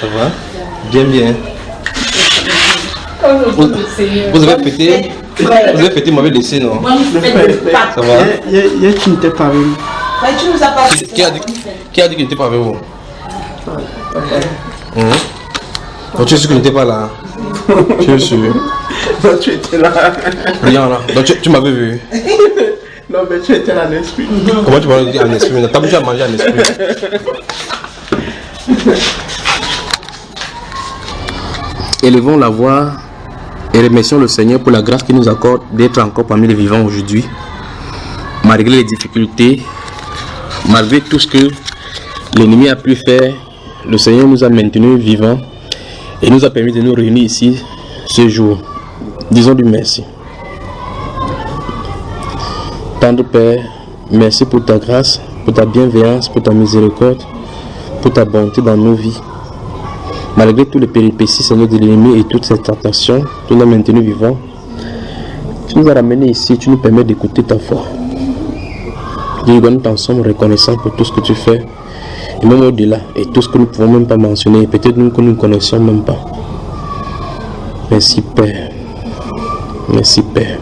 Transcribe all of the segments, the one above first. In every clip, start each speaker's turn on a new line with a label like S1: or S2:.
S1: Ça va? Bien, bien. Vous avez fêté? Vous avez fêté, m'avez laissé, non? Ça va?
S2: Hier, tu n'étais pas venu.
S3: Tu nous as pas dit.
S1: Qui a dit qu'il n'était pas avec vous? Donc tu es sûr que je n'étais pas là? Tu es sûr?
S2: Non, tu étais là.
S1: Rien là. Donc tu m'avais vu?
S2: Non, mais tu étais là en esprit.
S1: Comment tu m'as dit en esprit? T'as habitué à manger en esprit. Élevons la voix et remercions le Seigneur pour la grâce qu'il nous accorde d'être encore parmi les vivants aujourd'hui. Malgré les difficultés, malgré tout ce que l'ennemi a pu faire, le Seigneur nous a maintenus vivants et nous a permis de nous réunir ici ce jour. Disons du merci. Tendre Père, merci pour ta grâce, pour ta bienveillance, pour ta miséricorde, pour ta bonté dans nos vies. Malgré tous les péripéties, Seigneur, de l'ennemi et toutes ces tentations, tu nous as maintenus vivants. Tu nous as ramenés ici, tu nous permets d'écouter ta voix. Dieu, nous t'en sommes reconnaissants pour tout ce que tu fais, et même au-delà, et tout ce que nous ne pouvons même pas mentionner, peut-être nous que nous ne connaissons même pas. Merci Père. Merci Père.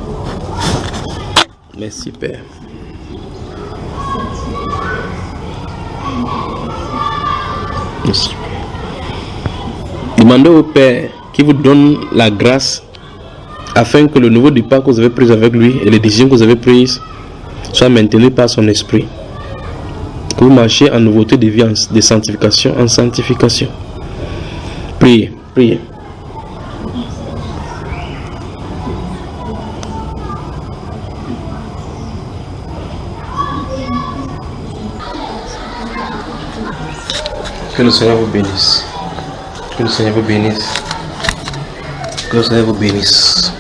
S1: Merci Père. Merci. Demandez au Père qui vous donne la grâce afin que le nouveau départ que vous avez pris avec lui et les décisions que vous avez prises soient maintenues par son esprit. Que vous marchiez en nouveauté de vie, de sanctification en sanctification. Priez, priez. Que le Seigneur vous bénisse. Que le Seigneur vous bénisse. Que le Seigneur vous bénisse.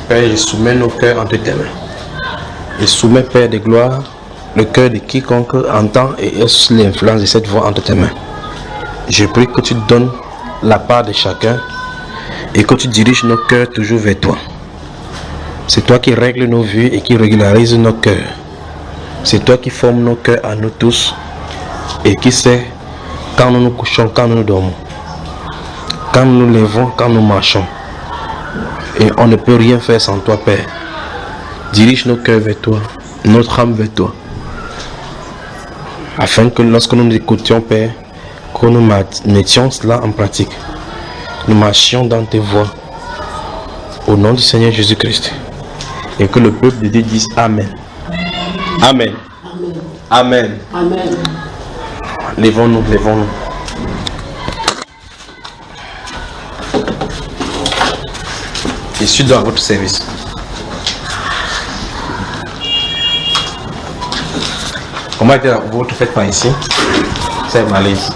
S1: Père, je soumets nos cœurs entre tes mains. Je soumets, Père de gloire, le cœur de quiconque entend et est sous l'influence de cette voix entre tes mains. Je prie que tu donnes la part de chacun et que tu diriges nos cœurs toujours vers toi. C'est toi qui règles nos vies et qui régularise nos cœurs. C'est toi qui formes nos cœurs à nous tous et qui sait quand nous nous couchons, quand nous nous dormons, quand nous nous levons, quand nous marchons. Et on ne peut rien faire sans toi, Père. Dirige nos cœurs vers toi, notre âme vers toi. Afin que lorsque nous nous écoutions, Père, que nous mettions cela en pratique. Nous marchions dans tes voies. Au nom du Seigneur Jésus-Christ. Et que le peuple de Dieu dise Amen. Amen. Amen.
S3: Amen.
S1: Levons-nous, levons-nous. Je suis dans votre service. Comment était votre fête par ici? C'est malaise.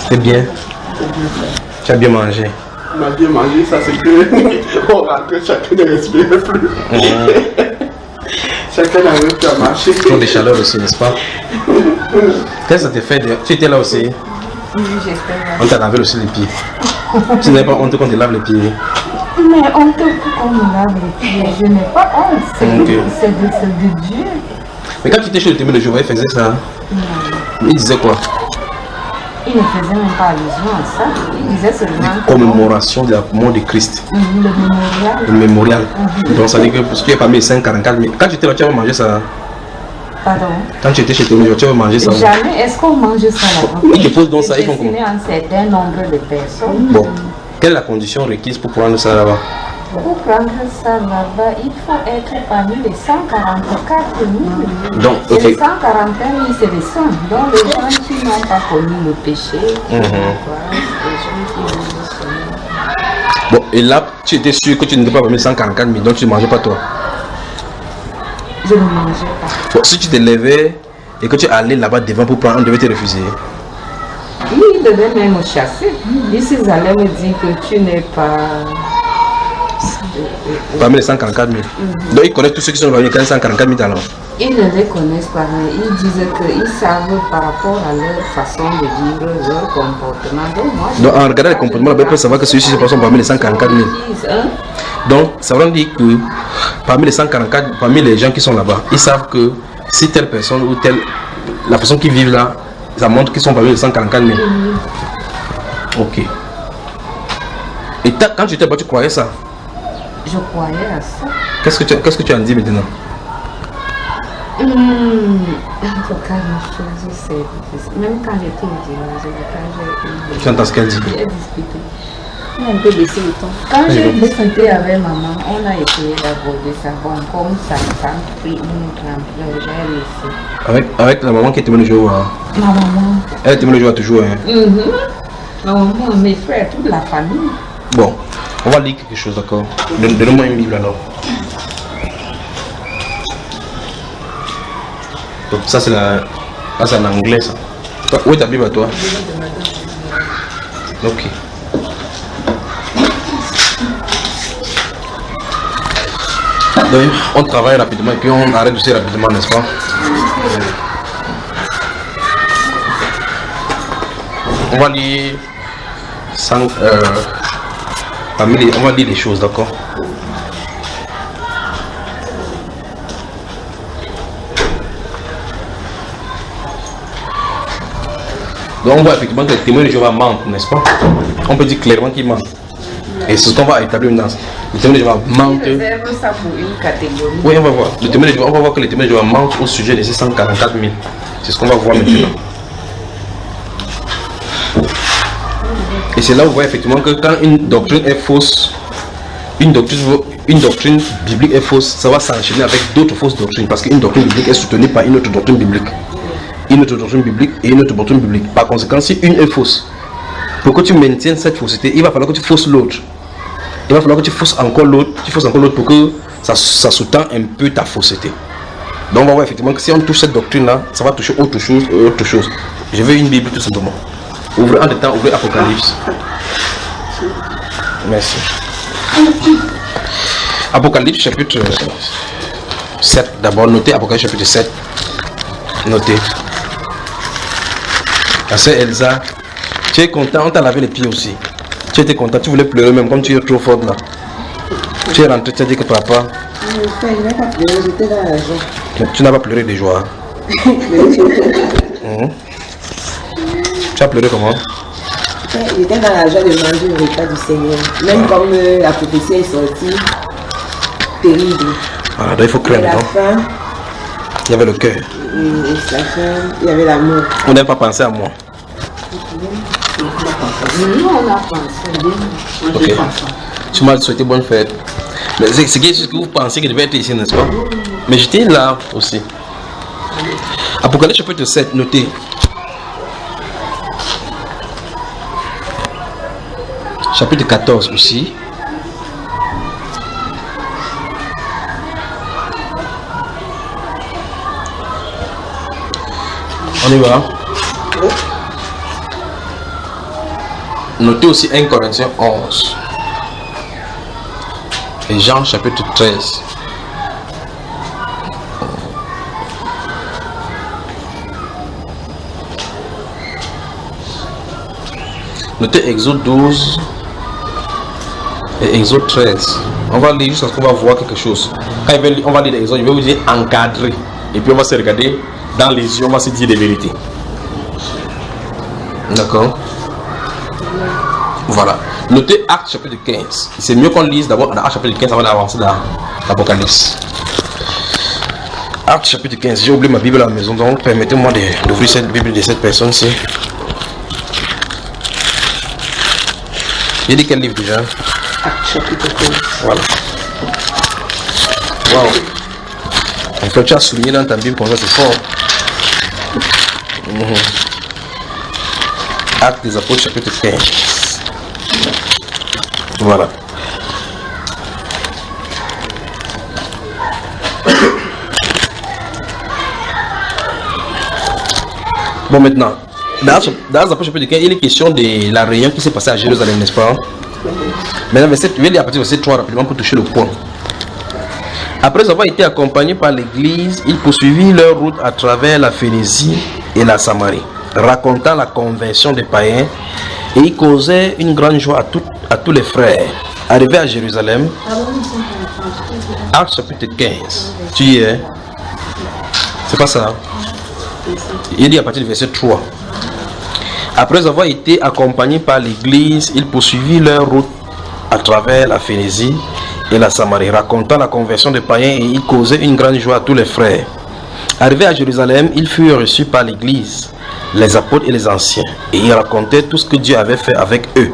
S1: C'était bien. Tu as bien mangé.
S2: On a bien mangé, ça c'est que on rentrait, chacun ne respirait plus. Chacun n'avait plus à marcher.
S1: Trop de chaleur aussi, n'est-ce pas? Qu'est-ce que ça te fait? Tu étais là aussi?
S3: Oui, j'étais là.
S1: On t'a lavé aussi les pieds. Tu n'avais pas honte qu'on te lave les pieds?
S3: Mais honte qu'on me lave les pieds. Je n'ai pas honte. C'est de Dieu.
S1: Mais quand tu étais chez le témoin de Jéhovah, il faisait ça?
S3: Non.
S1: Il disait quoi?
S3: Il ne faisait même pas allusion à ça. Il disait seulement...
S1: Commémoration de la mort de Christ.
S3: Le mémorial.
S1: Le mémorial. Donc ça veut dire que parce que tu es parmi les 544 000. Quand tu étais là, tu avais mangé ça?
S3: Pardon?
S1: Quand tu étais chez toi, tu avais mangé ça?
S3: Jamais. Est-ce qu'on mange ça là-bas?
S1: Il te pose donc ça, il faut
S3: destiné à un certain nombre de personnes.
S1: Bon. Quelle est la condition requise pour prendre ça là-bas?
S3: Pour prendre ça là-bas, il faut être parmi les 144 000.
S1: Donc,
S3: Et
S1: ok.
S3: les 141 000, c'est les saints. Donc les gens qui n'ont pas connu le péché, qui les gens qui ont le Seigneur.
S1: Bon, et là, tu étais sûr que tu n'étais pas parmi les 144 000, donc tu ne mangeais pas toi?
S3: Je ne mangeais pas.
S1: Bon, si tu te levais et que tu allais là-bas devant pour prendre, on devait te refuser.
S3: Il devait même me chasser. Ils allaient me dire que tu n'es pas...
S1: Parmi les 144 000. Donc ils connaissent tous ceux qui sont parmi les 144 000 alors.
S3: Ils ne les connaissent pas, mais ils disent qu'ils savent par rapport à leur façon de vivre, leur comportement. Donc
S1: en regardant les comportements, on peut savoir que ceux-ci sont parmi les 144 000. Donc ça veut dire que parmi les 144, parmi les gens qui sont là-bas, ils savent que si telle personne ou la façon qu'ils vivent là, ça montre qu'ils sont parmi les 144 000. Ok. Et quand tu étais bas, tu croyais ça?
S3: Je croyais à ça.
S1: Qu'est-ce que tu en dis maintenant?
S3: En tout cas, une chose, c'est difficile. Même quand j'étais au village,
S1: Tu entends ce qu'elle dit?
S3: j'ai discuté. On a un peu baissé le ton. Quand j'ai discuté avec maman, on a essayé d'aborder ça. Bon, comme ça a pris une autre ampleur, j'ai laissé.
S1: Avec la maman qui était venue jouer. Hein?
S3: Ma maman.
S1: Elle était venue jouer toujours. Hein?
S3: Ma maman, mes frères, toute la famille.
S1: Bon, on va lire quelque chose, d'accord? Donne-moi une Bible alors. Donc ça c'est en anglais ça. Où est ta Bible à toi? Ok. Donc on travaille rapidement et puis on arrête aussi rapidement, n'est-ce pas? On va lire on va lire les choses, d'accord? Donc on voit effectivement que les témoins de Jéhovah mentent, n'est-ce pas? On peut dire clairement qu'ils mentent. Et c'est ce qu'on va établir maintenant. Les témoins de Jéhovah mentent.
S3: Réserve ça pour une catégorie.
S1: Oui, on va voir. On va voir que les témoins de Jéhovah mentent au sujet de ces 144 000. C'est ce qu'on va voir maintenant. Et c'est là où on voit effectivement que quand une doctrine est fausse, une doctrine biblique est fausse, ça va s'enchaîner avec d'autres fausses doctrines. Parce qu'une doctrine biblique est soutenue par une autre doctrine biblique. Une autre doctrine biblique et une autre doctrine biblique. Par conséquent, si une est fausse, pour que tu maintiennes cette fausseté, il va falloir que tu fausses l'autre. Il va falloir que tu fausses encore l'autre, pour que ça sous-tend un peu ta fausseté. Donc on va voir effectivement que si on touche cette doctrine-là, ça va toucher autre chose et autre chose. Je veux une Bible tout simplement. Ouvrez en temps, ouvrez Apocalypse. Merci. Apocalypse chapitre 7. D'abord, notez Apocalypse chapitre 7. Notez. La sœur Elsa, tu es content, on t'a lavé les pieds aussi. Tu étais content, tu voulais pleurer même comme tu es trop forte là. Tu es rentré, tu as dit que papa.
S4: Je n'ai pas pleuré, j'étais dans la joie.
S1: Mais tu n'as pas pleuré de joie. Tu as pleuré comment?
S4: J'étais dans la joie de manger le repas du Seigneur. Même comme la prophétie est sortie, terrible.
S1: Voilà, donc il faut craindre.
S4: À la fin,
S1: il y avait le cœur.
S4: Il y avait l'amour.
S1: On n'a pas pensé à moi.
S3: Nous, on a pensé.
S1: Ok. Tu m'as souhaité bonne fête. Mais c'est ce que vous pensez que je devais être ici, n'est-ce pas? Mais j'étais là aussi. Apocalypse chapitre 7, notez. Chapitre 14 aussi. On y va. Notez aussi 1 Corinthiens 11. Et Jean chapitre 13. Notez Exode 12 et Exode 13. On va lire jusqu'à ce qu'on va voir quelque chose. Quand on va lire l'Exode, je vais vous dire encadrer. Et puis on va se regarder dans les yeux, on va se dire des vérités. D'accord? Voilà. Notez Actes chapitre 15. C'est mieux qu'on lise d'abord Actes chapitre 15 avant d'avancer dans l'Apocalypse. Actes chapitre 15. J'ai oublié ma Bible à la maison, donc permettez-moi d'ouvrir cette Bible de cette personne-ci. J'ai dit quel livre déjà?
S4: Actes chapitre 15.
S1: Voilà. Wow. En fait, tu as souligné dans ta Bible comme ça, c'est fort. Actes des Apôtres chapitre 15. Voilà. Bon, maintenant, dans les Apôtres chapitre 15, il est question de la réunion qui s'est passée à Jérusalem, n'est-ce pas? Maintenant, je vais lire à partir de verset 3 rapidement pour toucher le point. Après avoir été accompagnés par l'église, ils poursuivirent leur route à travers la Phénicie et la Samarie, racontant la conversion des païens, et ils causaient une grande joie à tous les frères. Arrivés à Jérusalem, Actes chapitre 15, tu y es? C'est pas ça? Il dit à partir du verset 3. Après avoir été accompagnés par l'église, ils poursuivirent leur route à travers la Phénicie et la Samarie, racontant la conversion des païens, et ils causaient une grande joie à tous les frères. Arrivés à Jérusalem, ils furent reçus par l'église, les apôtres et les anciens, et ils racontaient tout ce que Dieu avait fait avec eux.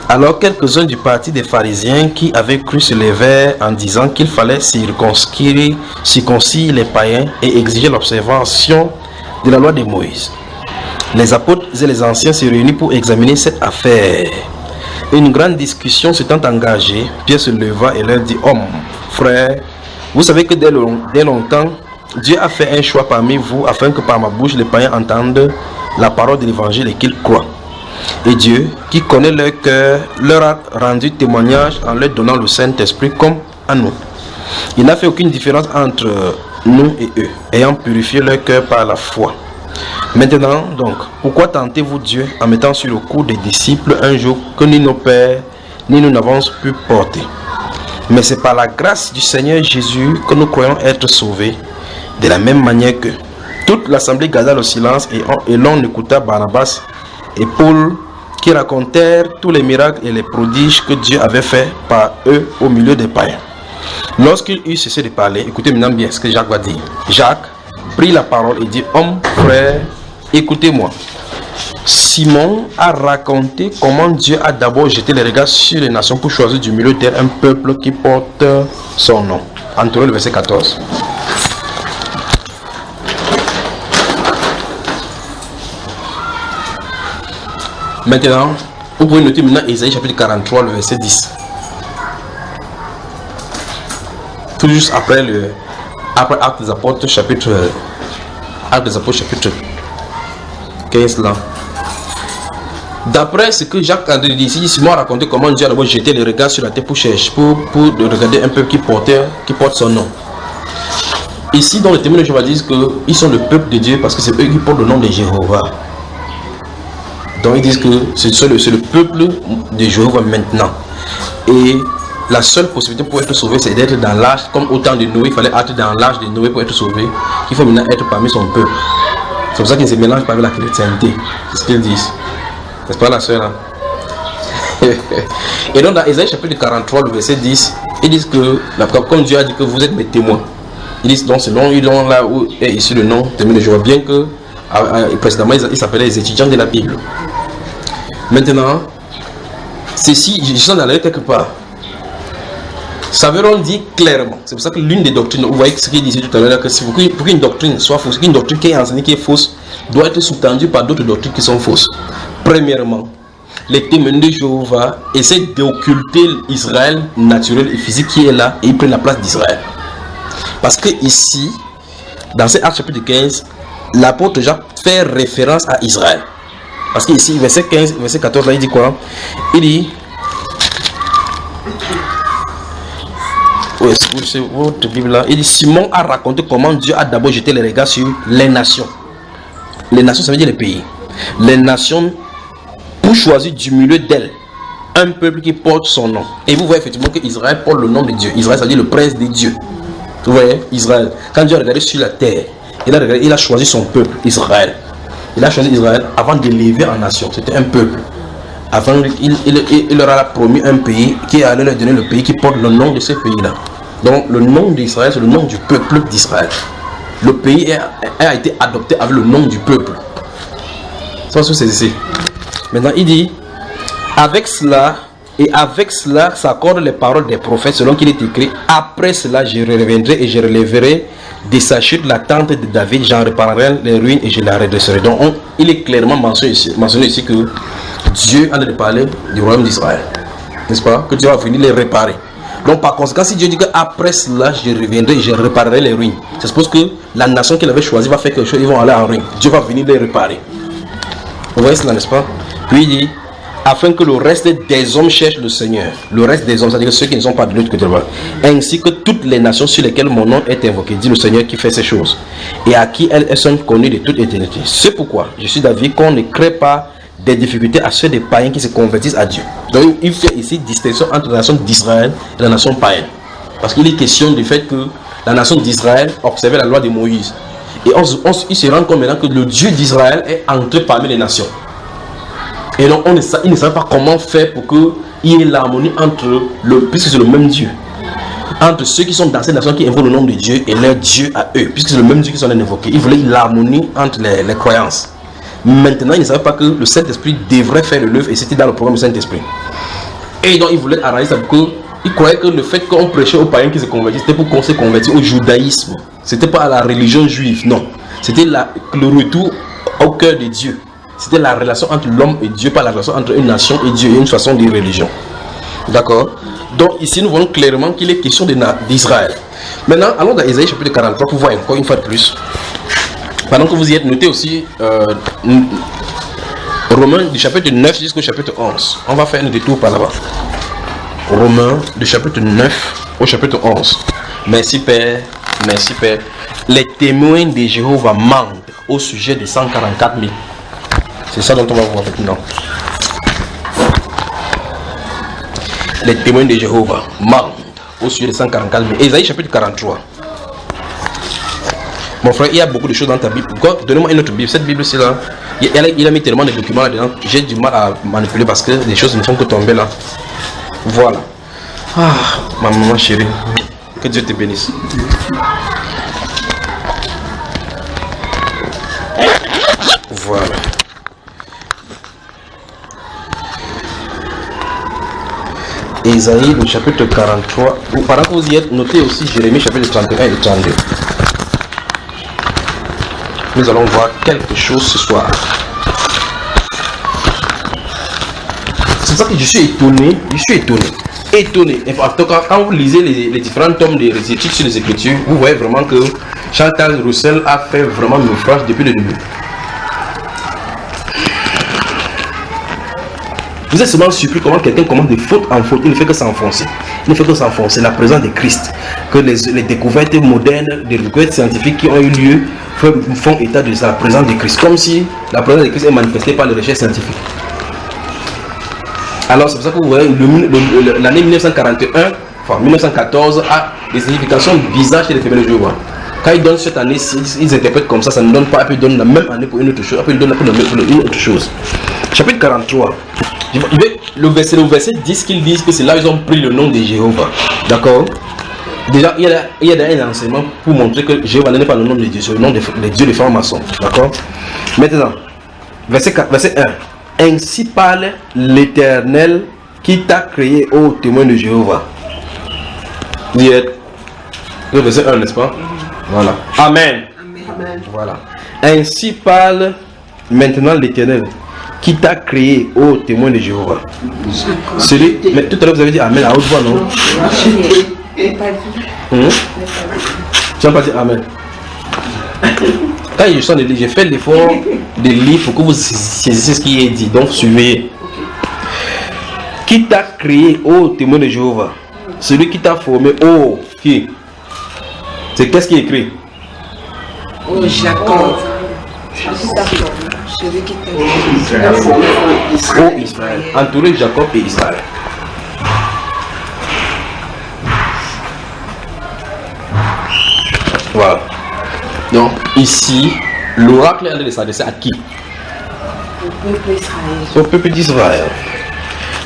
S1: Alors quelques-uns du parti des pharisiens qui avaient cru se levèrent en disant qu'il fallait circoncire les païens et exiger l'observation de la loi de Moïse. Les apôtres et les anciens se réunissent pour examiner cette affaire. Une grande discussion s'étant engagée, Pierre se leva et leur dit: Hommes, frères, vous savez que dès longtemps, Dieu a fait un choix parmi vous afin que par ma bouche les païens entendent la parole de l'évangile et qu'ils croient. Et Dieu, qui connaît leur cœur, leur a rendu témoignage en leur donnant le Saint-Esprit comme à nous. Il n'a fait aucune différence entre nous et eux, ayant purifié leur cœur par la foi. Maintenant donc, pourquoi tentez-vous Dieu en mettant sur le cou des disciples un joug que ni nos pères ni nous n'avons pu porter? Mais c'est par la grâce du Seigneur Jésus que nous croyons être sauvés, de la même manière que toute l'assemblée garda le silence et l'on écouta Barnabas et Paul qui racontèrent tous les miracles et les prodiges que Dieu avait fait par eux au milieu des païens. Lorsqu'il eut cessé de parler, écoutez maintenant bien ce que Jacques va dire. Jacques prit la parole et dit: Hommes, frères, écoutez-moi. Simon a raconté comment Dieu a d'abord jeté les regards sur les nations pour choisir du milieu d'elles un peuple qui porte son nom. Entrez le verset 14. Maintenant, vous pouvez noter maintenant Isaïe chapitre 43, le verset 10. Tout juste après Actes des Apôtres chapitre 15 là. D'après ce que Jacques André dit ici, Simon a raconté comment Dieu a d'abord jeté les regards sur la terre pour chercher, pour regarder un peuple qui porte son nom. Ici, dans le témoin de Jéhovah disent qu'ils sont le peuple de Dieu parce que c'est eux qui portent le nom de Jéhovah. Donc ils disent que c'est le peuple de Jéhovah maintenant. Et la seule possibilité pour être sauvé, c'est d'être dans l'âge, comme au temps de Noé, il fallait être dans l'âge de Noé pour être sauvé. Il faut maintenant être parmi son peuple. C'est pour ça qu'ils ne se mélangent pas avec la chrétienté. C'est ce qu'ils disent. N'est-ce pas la soeur là? Et donc dans Isaïe chapitre 43, le verset 10, ils disent que, comme Dieu a dit que vous êtes mes témoins. Ils disent donc selon là où est ici le nom, témoin de Jéhovah, bien que précédemment ils s'appelaient les étudiants de la Bible. Maintenant, ceci, je sens d'aller quelque part. Saveron dit clairement, c'est pour ça que l'une des doctrines, vous voyez ce qu'il disait tout à l'heure, que pour qu'une doctrine soit fausse, qu'une doctrine qui est enseignée qui est fausse, doit être sous-tendue par d'autres doctrines qui sont fausses. Premièrement, les témoins de Jéhovah essaient d'occulter Israël naturel et physique qui est là et ils prennent la place d'Israël. Parce que ici, dans cet acte chapitre 15, l'apôtre Jacques fait référence à Israël. Parce qu'ici, verset 15, verset 14, là, il dit quoi? Il dit, c'est votre Bible là, il dit, Simon a raconté comment Dieu a d'abord jeté les regards sur les nations. Les nations, ça veut dire les pays. Les nations, pour choisir du milieu d'elles un peuple qui porte son nom. Et vous voyez effectivement que Israël porte le nom de Dieu. Israël, ça veut dire le prince des dieux. Vous voyez, Israël. Quand Dieu a regardé sur la terre, il a choisi son peuple, Israël. Il a choisi Israël avant de l'élever en nation. C'était un peuple. Avant, il leur a promis un pays qui allait leur donner le pays qui porte le nom de ce pays-là. Donc, le nom d'Israël, c'est le nom du peuple d'Israël. Le pays a été adopté avec le nom du peuple. Ça, c'est ici. Maintenant, il dit, avec cela s'accordent les paroles des prophètes, selon qu'il est écrit, après cela, je reviendrai et je relèverai de sa chute la tente de David, j'en réparerai les ruines et je la redresserai. Donc, il est clairement mentionné ici que Dieu a de parler du royaume d'Israël. N'est-ce pas? Que Dieu va venir les réparer. Donc, par conséquent, si Dieu dit qu'après cela, je reviendrai et je réparerai les ruines, ça suppose que la nation qu'il avait choisie va faire quelque chose, ils vont aller en ruine. Dieu va venir les réparer. Vous voyez cela, n'est-ce pas? Puis il dit, afin que le reste des hommes cherche le Seigneur. Le reste des hommes, c'est-à-dire ceux qui ne sont pas de l'autre côté, ainsi que toutes les nations sur lesquelles mon nom est invoqué, dit le Seigneur qui fait ces choses, et à qui elles sont connues de toute éternité. C'est pourquoi je suis d'avis qu'on ne crée pas des difficultés à ceux des païens qui se convertissent à Dieu. Donc il fait ici distinction entre la nation d'Israël et la nation païenne. Parce qu'il est question du fait que la nation d'Israël observait la loi de Moïse. Et il se rend compte maintenant que le Dieu d'Israël est entré parmi les nations. Et donc il ne savait pas comment faire pour qu'il y ait l'harmonie entre puisque c'est le même Dieu. Entre ceux qui sont dans ces nations qui invoquent le nom de Dieu et leur Dieu à eux, puisque c'est le même Dieu qui sont invoqués. Il voulait l'harmonie entre les croyances. Maintenant, il ne savait pas que le Saint-Esprit devrait faire l'œuvre et c'était dans le programme du Saint-Esprit. Et donc, il voulait arranger ça pour qu'il croyait que le fait qu'on prêchait aux païens qui se convertissent, c'était pour qu'on se convertisse au judaïsme. C'était pas à la religion juive, non. C'était le retour au cœur de Dieu. C'était la relation entre l'homme et Dieu, pas la relation entre une nation et Dieu et une façon de religion. D'accord? Donc ici nous voyons clairement qu'il est question d'Israël. Maintenant, allons dans Ésaïe chapitre 43 pour voir encore une fois de plus. Pendant que vous y êtes, notez aussi Romains du chapitre 9 jusqu'au chapitre 11. On va faire un détour par là-bas. Romains du chapitre 9 au chapitre 11. Merci Père, merci Père. Les témoins de Jéhovah mentent au sujet des 144 000. C'est ça dont on va voir maintenant. Les témoins de Jéhovah mentent au sujet des 144 000. Ésaïe chapitre 43. Mon frère, il y a beaucoup de choses dans ta Bible. Donnez-moi une autre Bible. Cette Bible-ci là, il a mis tellement de documents là-dedans. J'ai du mal à manipuler parce que les choses ne font que tomber là. Voilà. Ah, ma maman chérie. Que Dieu te bénisse. Voilà. Ésaïe, le chapitre 43. Pendant que vous y êtes, notez aussi Jérémie, chapitre 31 et 32. Nous allons voir quelque chose ce soir. C'est ça que je suis étonné. Étonné. En tout cas, quand vous lisez les différents tomes des études sur les Écritures, vous voyez vraiment que Chantal Roussel a fait vraiment une naufrage depuis le début. Vous êtes seulement surpris comment quelqu'un commence de faute en faute. Il ne fait que s'enfoncer. La présence de Christ. Que les découvertes modernes, les découvertes scientifiques qui ont eu lieu font état de la présence de Christ. Comme si la présence de Christ est manifestée par les recherches scientifiques. Alors c'est pour ça que vous voyez l'année 1941, enfin 1914 a des significations bizarres chez les témoins de Jéhovah. Quand ils donnent cette année, ils interprètent comme ça ne donne pas, après ils donnent la même année pour une autre chose, après ils donnent pour une autre chose. Chapitre 43. Le verset 10 qu'ils disent que c'est là où ils ont pris le nom de Jéhovah. D'accord? Déjà, il y a un enseignement pour montrer que Jéhovah n'est pas le nom de Dieu, c'est le nom des dieux des francs-maçons. D'accord? Maintenant, verset 1. Ainsi parle l'Éternel qui t'a créé, ô témoin de Jéhovah. Vous y êtes? Le verset 1, n'est-ce pas? Voilà. Amen. Amen. Voilà. Ainsi parle maintenant l'Éternel qui t'a créé, ô témoin de Jéhovah. Mais tout à l'heure vous avez dit Amen à haute voix, non? Tu n'as pas dit Amen. Quand je sens de lire, j'ai fait l'effort de lire pour que vous saisissiez ce qui est dit. Donc suivez. Qui t'a créé, ô témoin de Jéhovah? Celui qui t'a formé, ô qui? C'est qu'est-ce qui est écrit?
S4: Oh Jacob. Celui qui t'a formé,
S1: ô Israël. Entouré Jacob et Israël. Voilà. Donc ici, l'oracle est en train de s'adresser à qui? Au peuple d'Israël.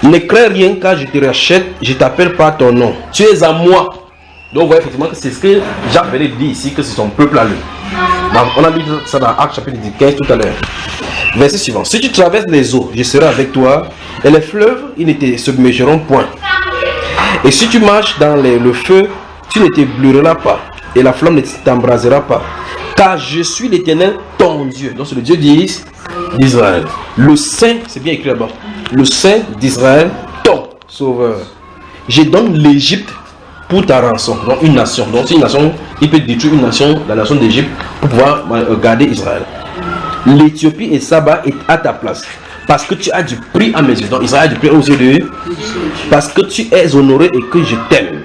S1: Ne crains rien car je te rachète, je t'appelle par ton nom. Tu es à moi. Donc vous voyez effectivement que c'est ce que Jacques venait de dire ici, que c'est son peuple à lui. Donc, on a lu ça dans Actes chapitre 15 tout à l'heure. Verset suivant. Si tu traverses les eaux, je serai avec toi. Et les fleuves, ils ne te submergeront point. Et si tu marches dans le feu, tu ne te brûleras pas. Et la flamme ne t'embrasera pas. Car je suis l'Éternel, ton Dieu. Donc c'est le Dieu d'Israël. Le Saint, c'est bien écrit là-bas. Le Saint d'Israël, ton Sauveur. Je donne l'Égypte pour ta rançon. Donc une nation. Donc c'est une nation, il peut détruire une nation, la nation d'Égypte, pour pouvoir garder Israël. L'Éthiopie et Saba est à ta place. Parce que tu as du prix à mes yeux. Donc Israël a du prix aux yeux de Dieu. Parce que tu es honoré et que je t'aime.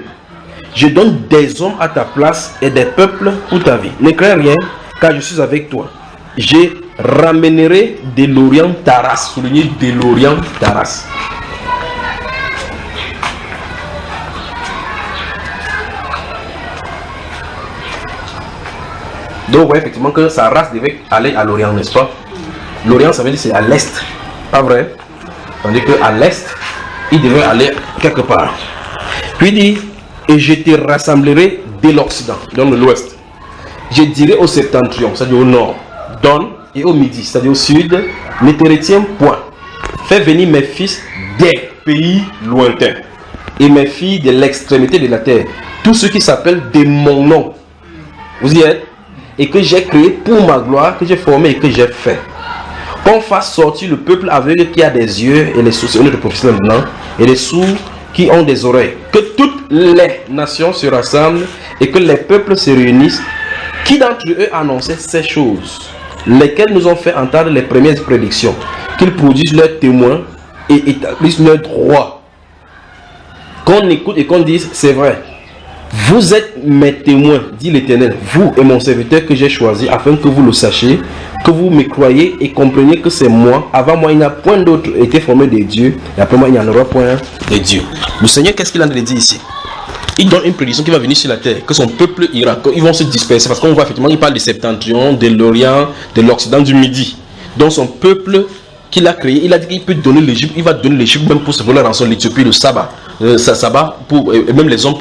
S1: Je donne des hommes à ta place et des peuples pour ta vie. Ne crains rien, car je suis avec toi. Je ramènerai de l'Orient ta race. Soulignez de l'Orient ta race. Donc vous voyez effectivement que sa race devait aller à l'Orient, n'est-ce pas? L'Orient, ça veut dire c'est à l'Est, pas vrai? Tandis qu'à l'Est, il devait aller quelque part. Puis il dit, et je te rassemblerai de l'Occident, donc de l'Ouest. Je dirai au septentrion, c'est-à-dire au nord, donne, et au midi, c'est-à-dire au sud, ne te retiens point. Fais venir mes fils des pays lointains et mes filles de l'extrémité de la terre, tous ceux qui s'appellent de mon nom. Vous y êtes? Et que j'ai créé pour ma gloire, que j'ai formé et que j'ai fait. Qu'on fasse sortir le peuple aveugle qui a des yeux et les sourds, de prophétie maintenant, et les sourds qui ont des oreilles. Que toutes les nations se rassemblent et que les peuples se réunissent. Qui d'entre eux annonçait ces choses, lesquelles nous ont fait entendre les premières prédictions, qu'ils produisent leurs témoins et établissent leurs droits. Qu'on écoute et qu'on dise, c'est vrai. Vous êtes mes témoins, dit l'Éternel, vous et mon serviteur que j'ai choisi, afin que vous le sachiez, que vous me croyez et compreniez que c'est moi. Avant moi, il n'y a point d'autre été formé de Dieu, et après moi, il n'y en aura point de Dieu. Le Seigneur, qu'est-ce qu'il a dit ici? Il donne une prédiction qui va venir sur la terre, que son peuple ira, qu'ils vont se disperser, parce qu'on voit effectivement, il parle du septentrion, de l'Orient, de l'Occident, du Midi. Donc son peuple qu'il a créé, il a dit qu'il peut donner l'Égypte, il va donner l'Égypte même pour se voler rançon, l'Éthiopie, le sabbat, pour, et même les hommes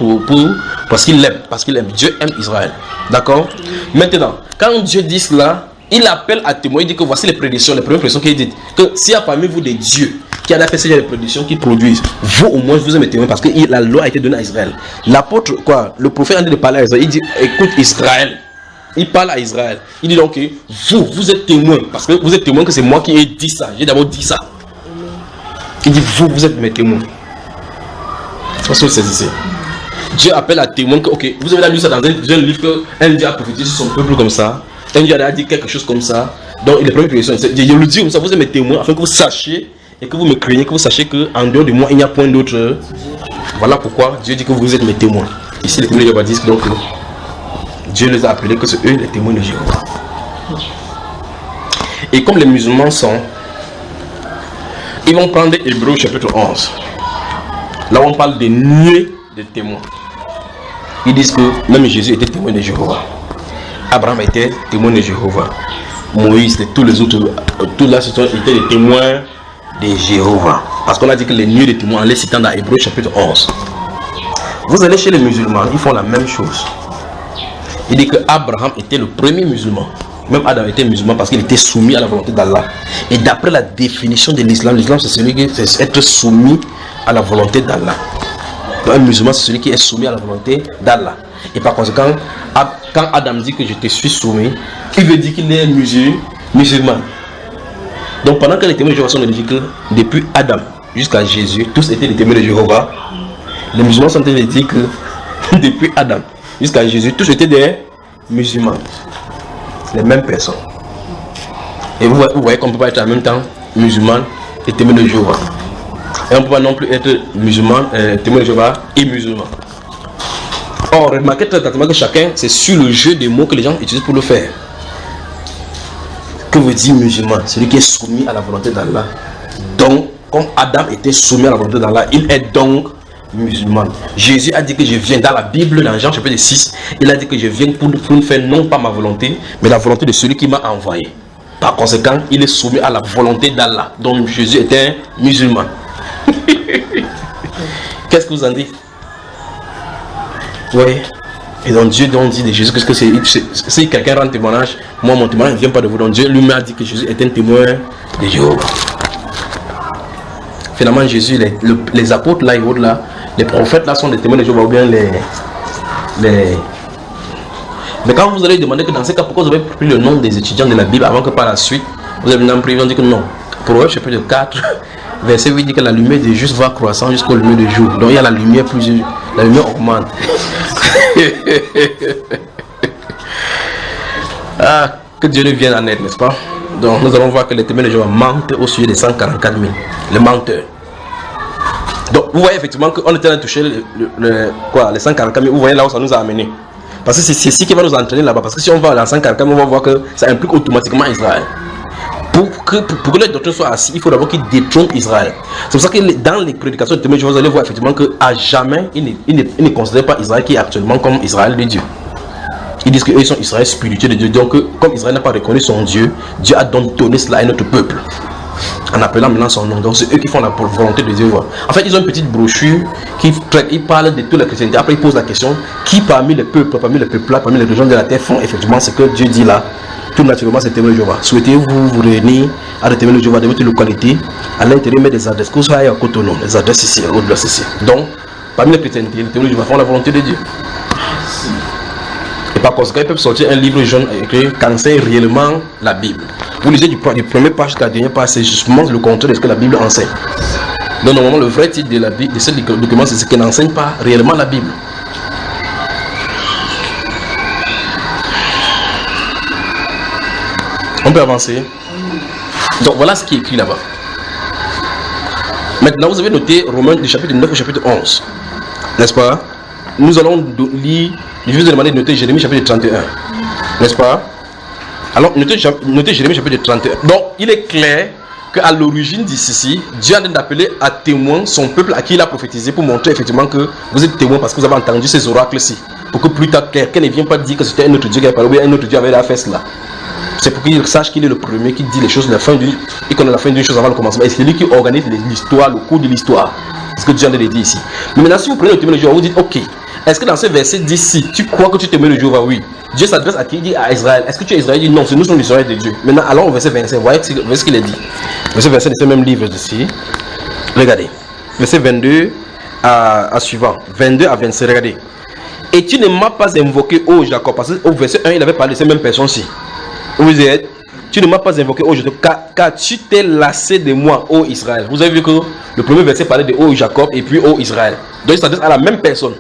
S1: parce qu'il aime, Dieu aime Israël. D'accord? Maintenant, quand Dieu dit cela, il appelle à témoin, il dit que voici les prédictions, les premières prédictions qu'il dit, que s'il y a parmi vous des dieux qui a fait ces prédictions qui produisent, vous au moins vous êtes mes témoins, parce que la loi a été donnée à Israël. L'apôtre, le prophète a dit de parler à Israël, il dit, écoute Israël. Il parle à Israël. Il dit donc, vous êtes témoins, parce que vous êtes témoins que c'est moi qui ai dit ça. J'ai d'abord dit ça. Il dit, vous êtes mes témoins. Parce que vous saisissez. Dieu appelle à témoins que, ok, vous avez lu ça dans un livre qu'un Dieu a prophétisé sur son peuple comme ça. Un Dieu a dit quelque chose comme ça. Donc, il est première prédiction. Je le dis comme ça, vous êtes mes témoins, afin que vous sachiez et que vous me craignez, que vous sachiez qu'en dehors de moi, il n'y a point d'autre. Voilà pourquoi Dieu dit que vous êtes mes témoins. Ici, les témoins de Jéhovah disent donc, Dieu les a appelés que c'est eux les témoins de Jéhovah. Et comme les musulmans sont, ils vont prendre Hébreux chapitre 11. Là on parle des nuées de témoins. Ils disent que même Jésus était témoin de Jéhovah. Abraham était témoin de Jéhovah. Moïse et tous les autres, tous là étaient des témoins de Jéhovah. Parce qu'on a dit que les nuées de témoins, en les citant dans Hébreux chapitre 11. Vous allez chez les musulmans, ils font la même chose. Il dit que Abraham était le premier musulman. Même Adam était musulman parce qu'il était soumis à la volonté d'Allah. Et d'après la définition de l'islam, l'islam c'est celui qui est être soumis à la volonté d'Allah. Un musulman c'est celui qui est soumis à la volonté d'Allah. Et par conséquent, quand Adam dit que je te suis soumis, il veut dire qu'il est musulman. Donc pendant que les témoins de Jéhovah sont dit que depuis Adam jusqu'à Jésus, tous étaient des témoins de Jéhovah, les musulmans sont dit que depuis Adam jusqu'à Jésus, tous étaient des musulmans. Les mêmes personnes. Et vous voyez qu'on ne peut pas être en même temps musulman et témoin de Jéhovah. Et on ne peut pas non plus être musulman, témoin de Jéhovah et musulman. Or, remarquez très attentivement que chacun, c'est sur le jeu des mots que les gens utilisent pour le faire. Que veut dire musulman? Celui qui est soumis à la volonté d'Allah. Donc, comme Adam était soumis à la volonté d'Allah, il est donc musulman. Jésus a dit que je viens dans la Bible, dans Jean chapitre 6, il a dit que je viens pour faire non pas ma volonté, mais la volonté de celui qui m'a envoyé. Par conséquent, il est soumis à la volonté d'Allah. Donc Jésus est un musulman. Qu'est-ce que vous en dites? Oui. Et donc Dieu dit de Jésus que si quelqu'un rend témoignage, moi mon témoignage ne vient pas de vous. Donc Dieu lui m'a dit que Jésus est un témoin de Jéhovah. Finalement Jésus, les apôtres là et autres là, les prophètes là sont des témoins de Jéhovah ou bien mais quand vous allez demander que dans ces cas, pourquoi vous avez pris le nom des étudiants de la Bible avant que par la suite vous avez maintenant pris, ils ont dit que non. Proverbe chapitre 4, verset 8 dit que la lumière des justes va croissant jusqu'au lumière du jour. Donc il y a la lumière la lumière augmente. Ah, que Dieu nous vienne en aide, n'est-ce pas? Donc nous allons voir que les témoins de Jéhovah mentent au sujet des 144 000, les menteurs. Donc vous voyez effectivement qu'on était allé toucher les 144 000, vous voyez là où ça nous a amené. Parce que c'est ce qui va nous entraîner là-bas. Parce que si on va dans 144 000, on va voir que ça implique automatiquement Israël. Pour que les doctrines soient assis, il faut d'abord qu'ils détrônent Israël. C'est pour ça que dans les prédications de témoins de Jéhovah, vous allez voir effectivement qu'à jamais, ils ne considèrent pas Israël qui est actuellement comme Israël de Dieu. Ils disent qu'ils sont Israël spirituel de Dieu. Donc, comme Israël n'a pas reconnu son Dieu, Dieu a donc donné cela à notre peuple. En appelant maintenant son nom. Donc, c'est eux qui font la volonté de Dieu. En fait, ils ont une petite brochure qui traite, ils parlent de toute la chrétienté. Après, ils posent la question qui parmi les peuples, parmi les régions de la terre font effectivement ce que Dieu dit là. Tout naturellement, c'est témoin de Jéhovah. Souhaitez-vous vous réunir à des témoins de Jéhovah de votre localité, à l'intérieur, mettre des adresses, que ce soit à Cotonou, les adresses ici, au-delà ici. Donc, parmi les chrétientés, les témoins de Jéhovah font la volonté de Dieu. Et par conséquent, ils peuvent sortir un livre jaune écrit qu'enseigne réellement la Bible. Vous lisez du premier page jusqu'à la dernière page, c'est justement le contraire de ce que la Bible enseigne. Donc, normalement, le vrai titre de la Bible, de ce document, c'est ce qu'elle n'enseigne pas réellement la Bible. On peut avancer. Donc voilà ce qui est écrit là-bas. Maintenant, vous avez noté Romains du chapitre 9 au chapitre 11. N'est-ce pas? Nous allons lire, je vais vous demander de noter Jérémie chapitre 31. N'est-ce pas? Alors, notez Jérémie chapitre 31. Donc, il est clair qu'à l'origine d'ici, Dieu a d'appeler à témoin son peuple à qui il a prophétisé pour montrer effectivement que vous êtes témoin parce que vous avez entendu ces oracles-ci. Pour que plus tard, quelqu'un ne vienne pas dire que c'était un autre Dieu qui a parlé ou un autre Dieu avait la fête là. C'est pour qu'il sache qu'il est le premier qui dit les choses, et qu'on a la fin d'une chose avant le commencement. Et c'est lui qui organise l'histoire, le cours de l'histoire. C'est ce que Dieu a dit ici. Mais maintenant, si vous prenez le témoin de Jéhovah, vous dites, ok, est-ce que dans ce verset d'ici, tu crois que tu es témoin de Jéhovah? Oui. Dieu s'adresse à qui? Il dit à Israël. Est-ce que tu es Israël? Il dit non, c'est nous sommes l'Israël de Dieu. Maintenant, allons au verset 25. Voyez ce qu'il a dit. Verset 25 de ce même livre d'ici. Regardez. Verset 22 à suivant. 22 à 25, regardez. Et tu ne m'as pas invoqué, ô Jacob. Parce qu'au verset 1, il avait parlé de ces mêmes personnes-ci. Vous êtes, tu ne m'as pas invoqué, ô Jacob, car tu t'es lassé de moi, ô Israël. Vous avez vu que le premier verset parlait de ô Jacob et puis ô Israël. Donc il s'adresse à la même personne.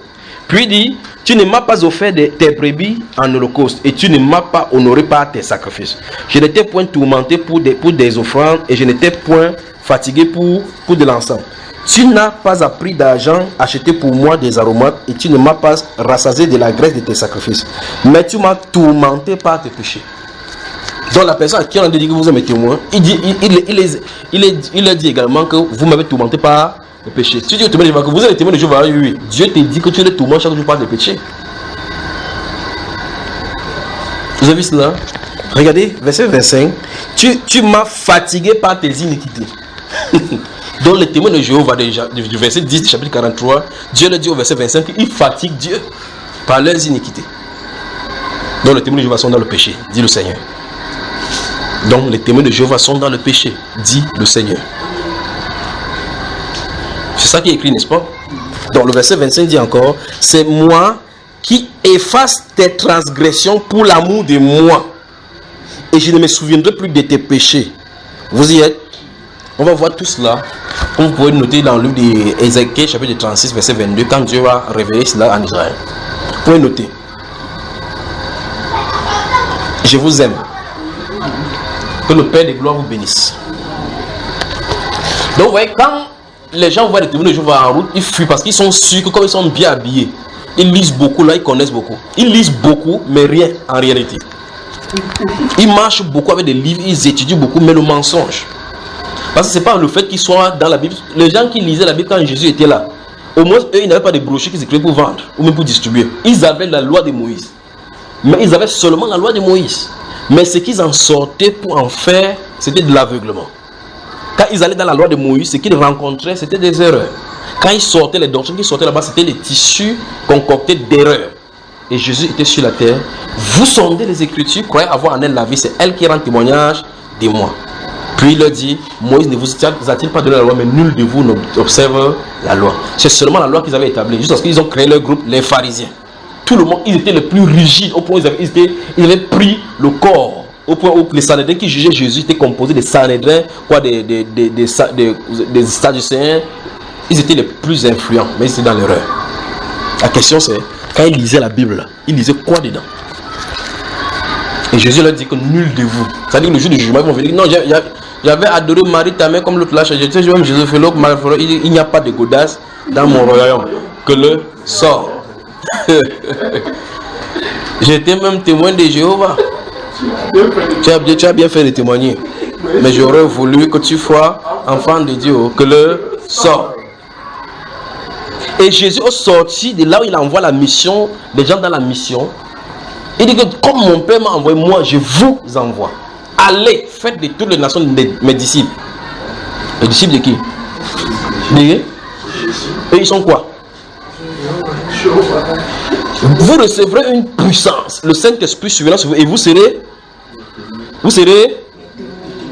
S1: Puis il dit, tu ne m'as pas offert tes brebis en holocauste et tu ne m'as pas honoré par tes sacrifices. Je n'étais point tourmenté pour des offrandes et je n'étais point fatigué pour de l'encens. Tu n'as pas appris d'argent acheté pour moi des aromates et tu ne m'as pas rassasié de la graisse de tes sacrifices. Mais tu m'as tourmenté par tes péchés. Donc la personne à qui on a dit que vous êtes témoin, il a dit également que vous m'avez tourmenté par le péché. Si tu dis que vous êtes témoin de Jéhovah, oui, Dieu te dit que tu le tourmentes chaque jour par le péché. Vous avez vu cela? Regardez, verset 25. Tu m'as fatigué par tes iniquités. Donc le témoin de Jéhovah, du verset 10 du chapitre 43, Dieu le dit au verset 25 qu'il fatigue Dieu par leurs iniquités. Donc les témoins de Jéhovah sont dans le péché, dit le Seigneur. Donc les témoins de Jéhovah sont dans le péché, dit le Seigneur. C'est ça qui est écrit, n'est-ce pas? Donc le verset 25 dit encore, c'est moi qui efface tes transgressions pour l'amour de moi. Et je ne me souviendrai plus de tes péchés. Vous y êtes? On va voir tout cela. Comme vous pouvez noter dans le livre d'Ézéchiel, chapitre 36, verset 22, quand Dieu va révéler cela en Israël. Vous pouvez noter. Je vous aime. Que le Père de gloire vous bénisse. Donc vous voyez, quand les gens voient les témoins de Jéhovah en route, ils fuient parce qu'ils sont sûrs que comme ils sont bien habillés, ils lisent beaucoup, là ils connaissent beaucoup. Ils lisent beaucoup, mais rien en réalité. Ils marchent beaucoup avec des livres, ils étudient beaucoup, mais le mensonge. Parce que ce n'est pas le fait qu'ils soient dans la Bible. Les gens qui lisaient la Bible quand Jésus était là, au moins eux, ils n'avaient pas de brochures qu'ils écrivaient pour vendre ou même pour distribuer. Ils avaient la loi de Moïse. Mais ils avaient seulement la loi de Moïse. Mais ce qu'ils en sortaient pour en faire, c'était de l'aveuglement. Quand ils allaient dans la loi de Moïse, ce qu'ils rencontraient, c'était des erreurs. Quand ils sortaient, les doctrines qui sortaient là-bas, c'était les tissus concoctés d'erreurs. Et Jésus était sur la terre. Vous sondez les Écritures, croyez avoir en elle la vie, c'est elle qui rend témoignage de moi. Puis il leur dit, Moïse ne vous a-t-il pas donné la loi, mais nul de vous n'observe la loi. C'est seulement la loi qu'ils avaient établie, juste parce qu'ils ont créé leur groupe, les pharisiens. Tout le monde, ils étaient les plus rigides, au point où ils avaient pris le corps, au point où les Sanhédrins qui jugeaient Jésus étaient composés des Sanhédrins, des Sadducéens. Ils étaient les plus influents, mais ils étaient dans l'erreur. La question c'est, quand ils lisaient la Bible, ils lisaient quoi dedans? Et Jésus leur dit que nul de vous, c'est-à-dire le jour du jugement, ils vont venir, non, j'avais adoré Marie, ta mère, comme l'autre l'a changé. Tu sais, même Jésus fait l'autre, il n'y a pas de godasse dans mon royaume. Que le sort. J'étais même témoin de Jéhovah. Tu as bien fait de témoigner. Mais j'aurais voulu que tu sois enfant de Dieu. Que le sort. Et Jésus est sorti de là où il envoie la mission, les gens dans la mission. Il dit que comme mon Père m'a envoyé, moi je vous envoie. Allez, faites de toutes les nations mes disciples. Les disciples de qui? Et ils sont quoi? Vous recevrez une puissance. Le Saint-Esprit surviendra sur vous et vous serez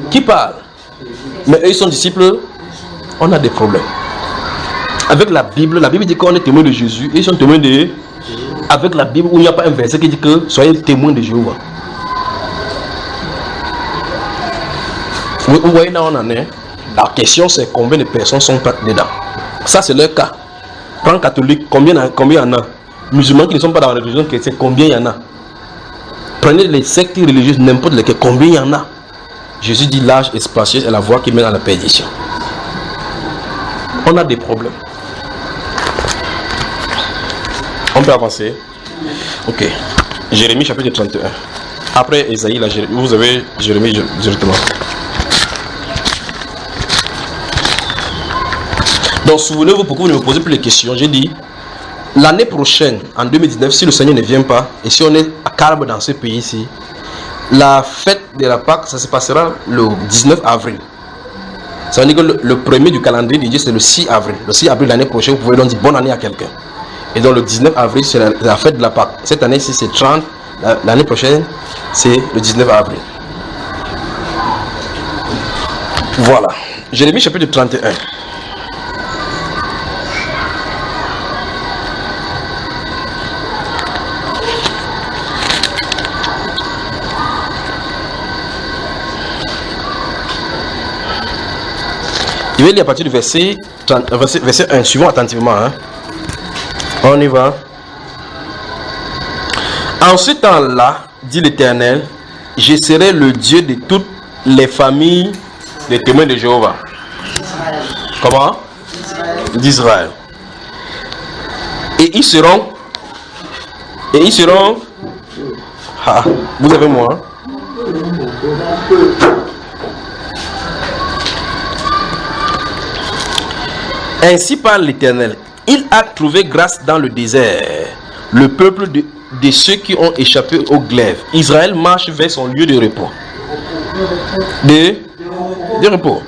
S1: qui parle? Mais eux ils sont disciples. On a des problèmes. Avec la Bible dit qu'on est témoin de Jésus. Et ils sont témoins de... Avec la Bible où il n'y a pas un verset qui dit que soyez témoins de Jéhovah. Vous voyez là où on en est. La question c'est combien de personnes sont dedans. Ça c'est leur cas. Prends catholique, combien il y en a? Musulmans qui ne sont pas dans la religion chrétienne, combien il y en a? Prenez les sectes religieuses, n'importe lesquelles, combien il y en a? Jésus dit l'âge est spacieux et la voie qui mène à la perdition. On a des problèmes. On peut avancer. Ok. Jérémie chapitre 31. Après Esaïe, là, vous avez Jérémie directement. Donc souvenez-vous pourquoi vous ne me posez plus les questions. J'ai dit, l'année prochaine, en 2019, si le Seigneur ne vient pas, et si on est à calme dans ce pays-ci, la fête de la Pâque, ça se passera le 19 avril. Ça veut dire que le premier du calendrier de Dieu, c'est le 6 avril. Le 6 avril l'année prochaine, vous pouvez donc dire bonne année à quelqu'un. Et donc le 19 avril, c'est la fête de la Pâque. Cette année-ci, c'est 30. L'année prochaine, c'est le 19 avril. Voilà. Jérémie chapitre 31. Je vais lire à partir du verset 1, suivons attentivement. Hein. On y va. En ce temps-là, dit l'Éternel, je serai le Dieu de toutes les familles des témoins de Jéhovah. Comment? D'Israël. Et ils seront. Ah, vous avez moi. Hein? Ainsi parle l'Éternel. Il a trouvé grâce dans le désert, le peuple de ceux qui ont échappé au glaive. Israël marche vers son lieu de repos. De repos.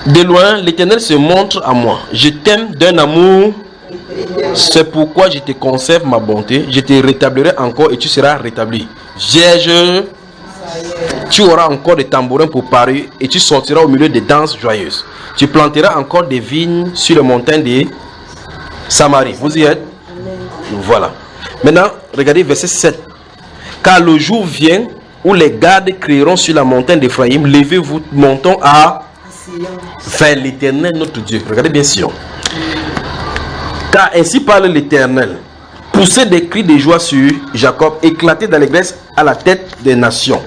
S1: De loin, l'Éternel se montre à moi. Je t'aime d'un amour. C'est pourquoi je te conserve ma bonté. Je te rétablirai encore et tu seras rétabli. Vierge, tu auras encore des tambourins pour Paris et tu sortiras au milieu des danses joyeuses. Tu planteras encore des vignes sur les montagnes de Samarie. Vous y êtes? Voilà. Maintenant, regardez verset 7. Car le jour vient où les gardes crieront sur la montagne d'Éphraïm, levez-vous, montons vers l'Éternel notre Dieu. Regardez bien Sion. Car ainsi parle l'Éternel. Poussez des cris de joie sur Jacob, éclatez d'allégresse à la tête des nations.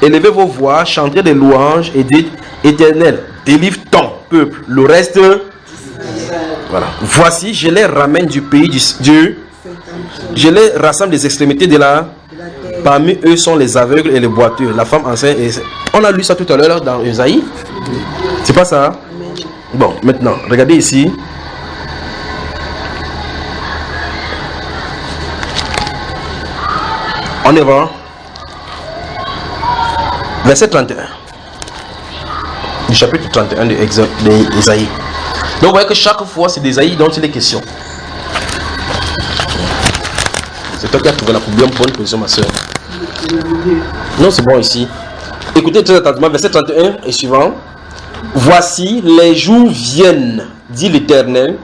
S1: Élevez vos voix, chantez des louanges et dites, Éternel, délivre ton peuple. Le reste, voilà. Voici, je les ramène du pays du Dieu. Je les rassemble des extrémités de la. Parmi eux sont les aveugles et les boiteux, la femme enceinte. On a lu ça tout à l'heure dans Esaïe. C'est pas ça? Bon, maintenant, regardez ici. On y va. Verset 31. Du chapitre 31 de Esaïe. Donc vous voyez que chaque fois c'est d'Esaïe dont il est question. C'est toi qui as trouvé la bonne position, ma soeur. Non, c'est bon ici. Écoutez très attentivement, verset 31 et suivant. Voici, les jours viennent, dit l'Éternel,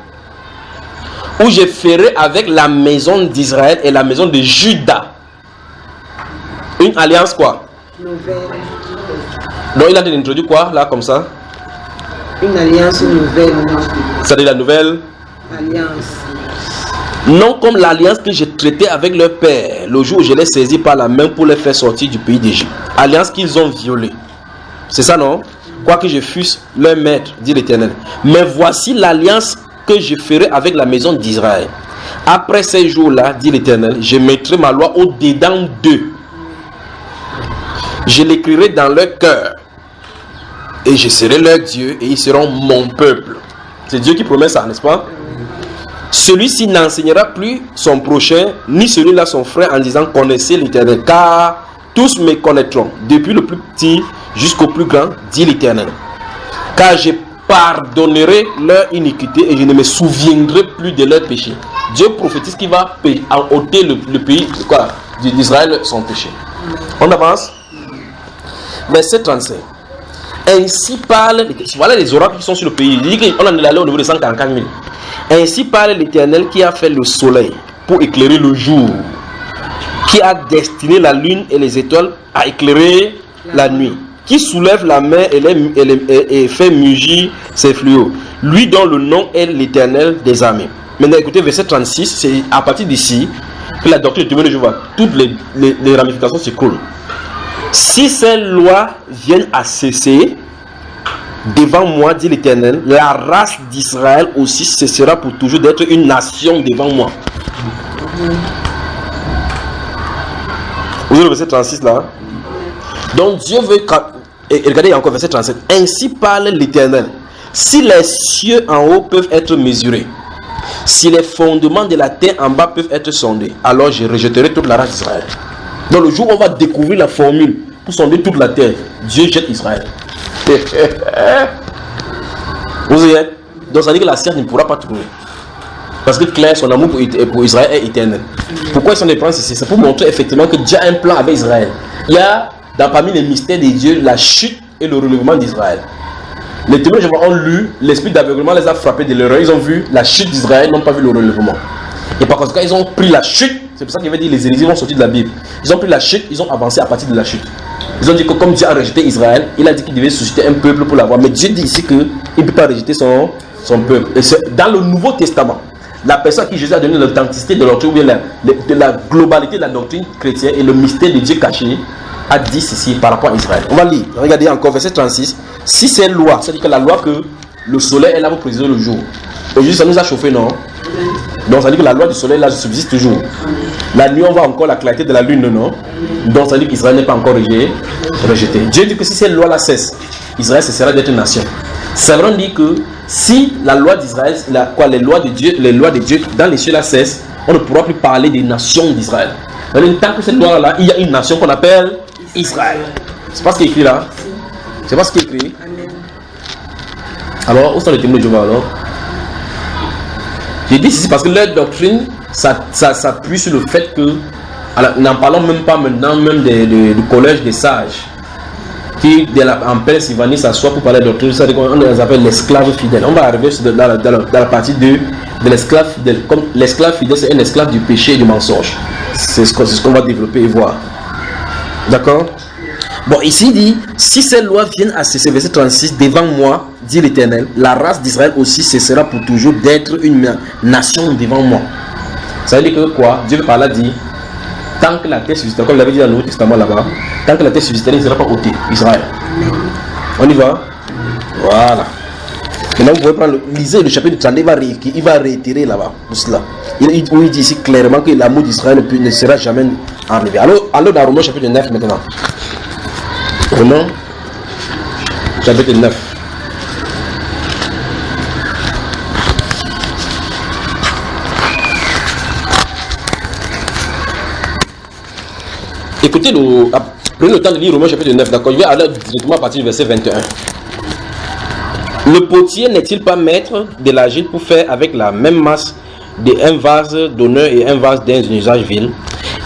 S1: où je ferai avec la maison d'Israël et la maison de Juda une alliance quoi? Donc il a introduit quoi là comme ça?
S4: Une alliance nouvelle.
S1: C'est-à-dire la nouvelle
S4: alliance.
S1: Non comme l'alliance que j'ai traitée avec leur père le jour où je l'ai saisi par la main pour les faire sortir du pays d'Égypte. Alliance qu'ils ont violée. C'est ça non? Quoique je fusse leur maître, dit l'Éternel. Mais voici l'alliance que je ferai avec la maison d'Israël. Après ces jours-là, dit l'Éternel, je mettrai ma loi au-dedans d'eux. Je l'écrirai dans leur cœur. Et je serai leur Dieu et ils seront mon peuple. C'est Dieu qui promet ça, n'est-ce pas? celui-ci n'enseignera plus son prochain, ni celui-là son frère, en disant connaissez l'Éternel, car tous me connaîtront, depuis le plus petit jusqu'au plus grand, dit l'Éternel. Car je pardonnerai leur iniquité et je ne me souviendrai plus de leur péché. Dieu prophétise qu'il va ôter le pays d'Israël son péché. On avance. Verset 35. Ainsi parle, voilà les oracles qui sont sur le pays. Il dit qu'on en est allé au niveau de 144 000. Ainsi parle l'Éternel qui a fait le soleil pour éclairer le jour, qui a destiné la lune et les étoiles à éclairer la nuit, qui soulève la mer et fait mugir ses fluides. Lui dont le nom est l'Éternel des armées. Maintenant écoutez verset 36, c'est à partir d'ici que la doctrine de témoin de Jéhovah, toutes les ramifications s'écroulent. Si ces lois viennent à cesser devant moi, dit l'Éternel, la race d'Israël aussi cessera pour toujours d'être une nation devant moi. Vous avez le verset 36 là. Donc Dieu veut... Et regardez encore verset 37. Ainsi parle l'Éternel. Si les cieux en haut peuvent être mesurés, si les fondements de la terre en bas peuvent être sondés, alors je rejetterai toute la race d'Israël. Dans le jour où on va découvrir la formule pour sonder toute la terre, Dieu jette Israël. Vous y êtes? Donc ça veut dire que la science ne pourra pas trouver. Parce que clair, son amour pour Israël est éternel. Pourquoi ils sont des plans ici? C'est pour montrer effectivement que Dieu a un plan avec Israël. Il y a parmi les mystères de Dieu la chute et le relèvement d'Israël. Les témoins de Jéhovah ont lu, l'esprit d'aveuglement les a frappés de l'erreur. Ils ont vu la chute d'Israël, n'ont pas vu le relèvement. Et par conséquent, ils ont pris la chute. C'est pour ça qu'il veut dire les hérésies vont sortir de la Bible. Ils ont pris la chute, ils ont avancé à partir de la chute. Ils ont dit que comme Dieu a rejeté Israël, il a dit qu'il devait susciter un peuple pour l'avoir. Mais Dieu dit ici qu'il ne peut pas rejeter son peuple. Et c'est dans le Nouveau Testament, la personne à qui Jésus a donné l'authenticité de doctrine, ou bien de la globalité de la doctrine chrétienne et le mystère de Dieu caché, a dit ceci par rapport à Israël. On va lire. Regardez encore verset 36. Si c'est loi, c'est-à-dire que la loi que le soleil est là pour présider le jour. Aujourd'hui, ça nous a chauffé, non? Donc ça veut dire que la loi du soleil là subsiste toujours. La nuit on voit encore la clarté de la lune, non? Donc ça veut dire qu'Israël n'est pas encore rejeté. Dieu dit que si cette loi là cesse, Israël cessera d'être une nation. Ça veut dire que si la loi d'Israël, les lois de Dieu dans les cieux là cessent, on ne pourra plus parler des nations d'Israël. Tant que cette loi là, il y a une nation qu'on appelle Israël. C'est pas ce qui est écrit là. C'est pas ce qui est écrit. Alors où sont les témoins de Jéhovah alors? J'ai dit ceci parce que leur doctrine, ça s'appuie sur le fait que, n'en parlons même pas maintenant, même du collège des sages, qui en Pennsylvanie s'assoit pour parler de doctrine, on les appelle l'esclave fidèle. On va arriver dans la partie de l'esclave fidèle. Comme l'esclave fidèle, c'est un esclave du péché et du mensonge. C'est ce qu'on va développer et voir. D'accord? Bon, ici il dit, si ces lois viennent à cesser, verset 36, devant moi, dit l'Éternel, la race d'Israël aussi cessera pour toujours d'être une nation devant moi. Ça veut dire que quoi? Dieu par là dit, tant que la terre subsistera, comme il avait dit dans le Nouveau Testament là-bas, tant que la terre subsistera, il ne sera pas ôté, Israël. On y va? Voilà. Maintenant vous pouvez prendre, lisez le chapitre 32, il va réitérer là-bas, pour cela. Il dit ici clairement que l'amour d'Israël ne sera jamais enlevé. Alors dans Romains chapitre 9 maintenant. Romains chapitre 9. Écoutez, prenez le temps de lire Romains chapitre 9, d'accord? Je vais aller directement à partir du verset 21. Le potier n'est-il pas maître de l'argile pour faire avec la même masse un vase d'honneur et un vase d'un usage vil?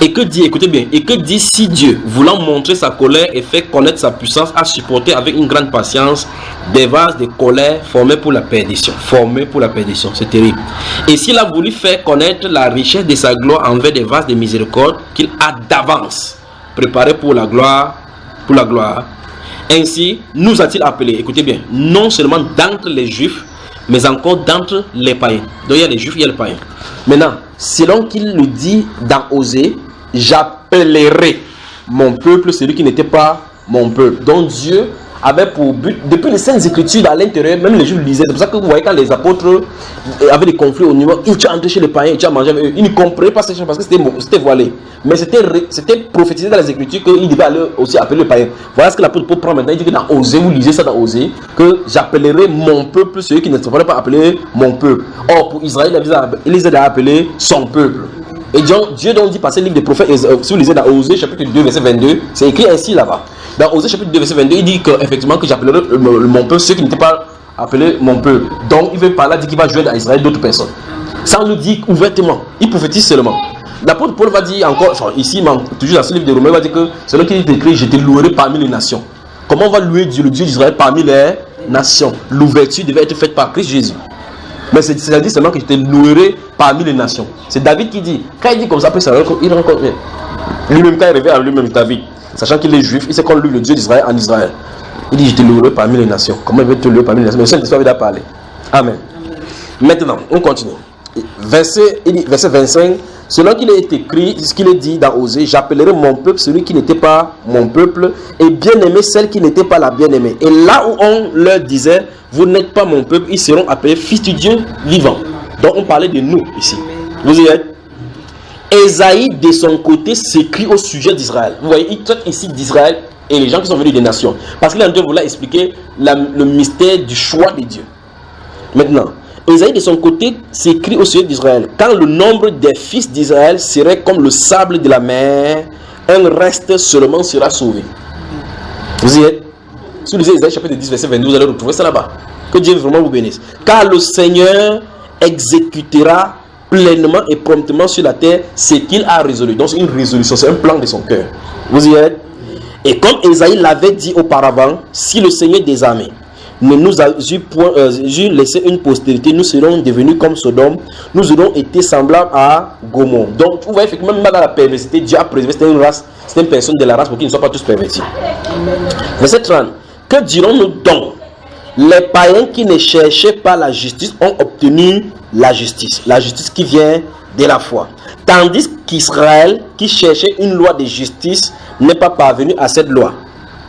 S1: Et que dit, écoutez bien, et que dit si Dieu, voulant montrer sa colère et faire connaître sa puissance, a supporté avec une grande patience des vases de colère formés pour la perdition. Formés pour la perdition, c'est terrible. Et s'il a voulu faire connaître la richesse de sa gloire envers des vases de miséricorde qu'il a d'avance préparés pour la gloire, ainsi nous a-t-il appelés, écoutez bien, non seulement d'entre les juifs, mais encore d'entre les païens. Donc il y a les juifs, il y a les païens. Maintenant, selon qu'il le dit dans Osée, j'appellerai mon peuple celui qui n'était pas mon peuple. Donc Dieu avait pour but, depuis les Saintes Écritures à l'intérieur, même les Juifs lisaient. C'est pour ça que vous voyez quand les apôtres avaient des conflits au niveau, tu as entré chez les païens, tu as mangé avec eux. Ils ne comprenaient pas ces choses parce que c'était voilé. Mais c'était prophétisé dans les Écritures qu'ils devaient aller aussi appeler les païens. Voilà ce que l'apôtre Paul prend maintenant. Il dit que dans Osée, vous lisez ça dans Osée, que j'appellerai mon peuple ceux qui ne se feraient pas appeler mon peuple. Or, pour Israël, il les a appelés son peuple. Et Dieu donc dit par ce livre des prophètes, si vous lisez dans Osée chapitre 2 verset 22, c'est écrit ainsi là-bas. Dans Osée chapitre 2 verset 22, il dit qu'effectivement que j'appellerai mon peuple ceux qui n'étaient pas appelés mon peuple. Donc il veut par là dire qu'il va jouer à Israël d'autres personnes. Sans le dire ouvertement, il prophétise seulement. L'apôtre Paul va dire encore, enfin, ici, toujours dans ce livre de Romains, il va dire que selon qu'il est écrit, je te louerai parmi les nations. Comment on va louer Dieu, le Dieu d'Israël parmi les nations? L'ouverture devait être faite par Christ Jésus. Mais c'est-à-dire seulement que je te louerai parmi les nations. C'est David qui dit. Quand il dit comme ça, après ça, il rencontre lui-même, quand il revient à lui-même, David, sachant qu'il est juif, il sait qu'on loue le Dieu d'Israël en Israël. Il dit, je te louerai parmi les nations. Comment il veut te louer parmi les nations? Mais c'est l'histoire, il a parlé. Amen. Maintenant, on continue. Verset 25. Selon qu'il est écrit, ce qu'il est dit dans Osée, j'appellerai mon peuple celui qui n'était pas mon peuple, et bien-aimé celle qui n'était pas la bien-aimée. Et là où on leur disait, vous n'êtes pas mon peuple, ils seront appelés fils du Dieu vivant. Donc on parlait de nous ici. Vous y êtes? Ésaïe de son côté s'écrit au sujet d'Israël. Vous voyez, il traite ici d'Israël et les gens qui sont venus des nations. Parce qu'il est en train de vouloir expliquer le mystère du choix de Dieu. Maintenant, Ésaïe de son côté s'écrit au sujet d'Israël. Quand le nombre des fils d'Israël serait comme le sable de la mer, un reste seulement sera sauvé. Vous y êtes? Si vous lisez Ésaïe chapitre 10 verset 22, vous allez retrouver ça là-bas. Que Dieu vraiment vous bénisse. Car le Seigneur exécutera pleinement et promptement sur la terre ce qu'il a résolu. Donc c'est une résolution, c'est un plan de son cœur. Vous y êtes? Et comme Ésaïe l'avait dit auparavant, si le Seigneur des armées ne nous a point laissé une postérité, nous serons devenus comme Sodome, nous aurons été semblables à Gomorrhe. Donc vous voyez effectivement, même dans la perversité, Dieu a préservé, c'était une race, c'était une personne de la race pour qu'ils ne soient pas tous pervertis. Verset 30. Que dirons-nous donc? Les païens qui ne cherchaient pas la justice ont obtenu la justice qui vient de la foi. Tandis qu'Israël, qui cherchait une loi de justice, n'est pas parvenu à cette loi.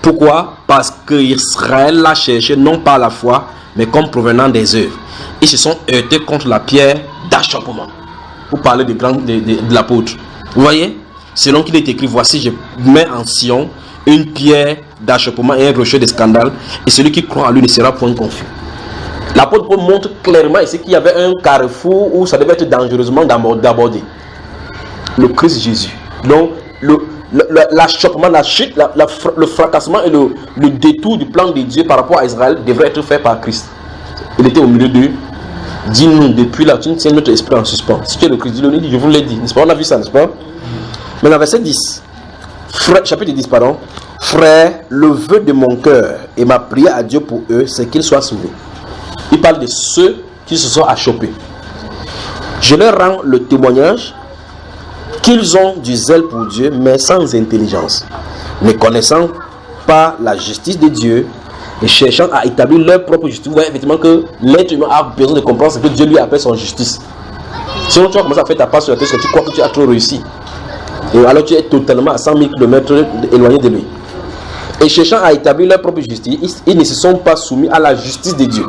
S1: Pourquoi? Parce qu'Israël l'a cherché non pas la foi, mais comme provenant des œuvres. Ils se sont heurtés contre la pierre d'achoppement. Vous parlez de l'apôtre. Vous voyez? Selon qu'il est écrit, voici je mets en Sion une pierre d'achoppement et un rocher de scandale, et celui qui croit en lui ne sera point confus. L'apôtre Paul montre clairement ici qu'il y avait un carrefour où ça devait être dangereusement d'aborder. Le Christ Jésus. Donc, l'achoppement, la chute, le fracassement et le détour du plan de Dieu par rapport à Israël devrait être fait par Christ. Il était au milieu d'eux. Dis-nous, depuis là, tu ne tiens notre esprit en suspens. Si tu es le Christ, dis-le, je vous l'ai dit. N'est-ce pas? On a vu ça, n'est-ce pas? Maintenant, verset 10. Chapitre 10, pardon. Frère, le vœu de mon cœur et ma prière à Dieu pour eux, c'est qu'ils soient sauvés. Il parle de ceux qui se sont achoppés. Je leur rends le témoignage qu'ils ont du zèle pour Dieu, mais sans intelligence, ne connaissant pas la justice de Dieu et cherchant à établir leur propre justice. Vous voyez effectivement que l'être humain a besoin de comprendre ce que Dieu lui appelle son justice. Sinon tu vas commencer à faire ta part sur la tête parce que tu crois que tu as trop réussi. Et alors tu es totalement à 100 000 km éloigné de lui. Et cherchant à établir leur propre justice, ils ne se sont pas soumis à la justice de Dieu.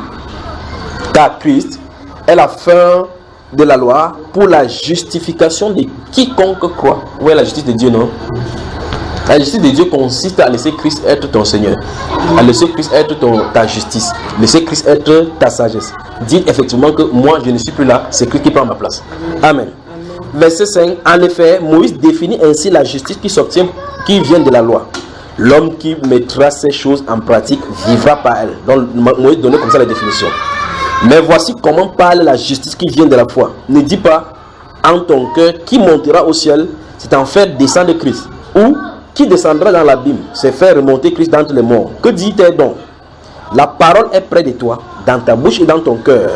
S1: Car Christ est la fin de la loi pour la justification de quiconque croit. Vous voyez la justice de Dieu, non? La justice de Dieu consiste à laisser Christ être ton Seigneur, à laisser Christ être ta justice, laisser Christ être ta sagesse. Dites effectivement que moi je ne suis plus là, c'est Christ qui prend ma place. Amen. Verset 5. En effet, Moïse définit ainsi la justice qui s'obtient, qui vient de la loi. L'homme qui mettra ces choses en pratique vivra par elle. Donc Moïse donnait comme ça la définition. Mais voici comment parle la justice qui vient de la foi. Ne dis pas en ton cœur qui montera au ciel, c'est en faire descendre Christ. Ou qui descendra dans l'abîme, c'est faire remonter Christ d'entre les morts. Que dit-elle donc? La parole est près de toi, dans ta bouche et dans ton cœur.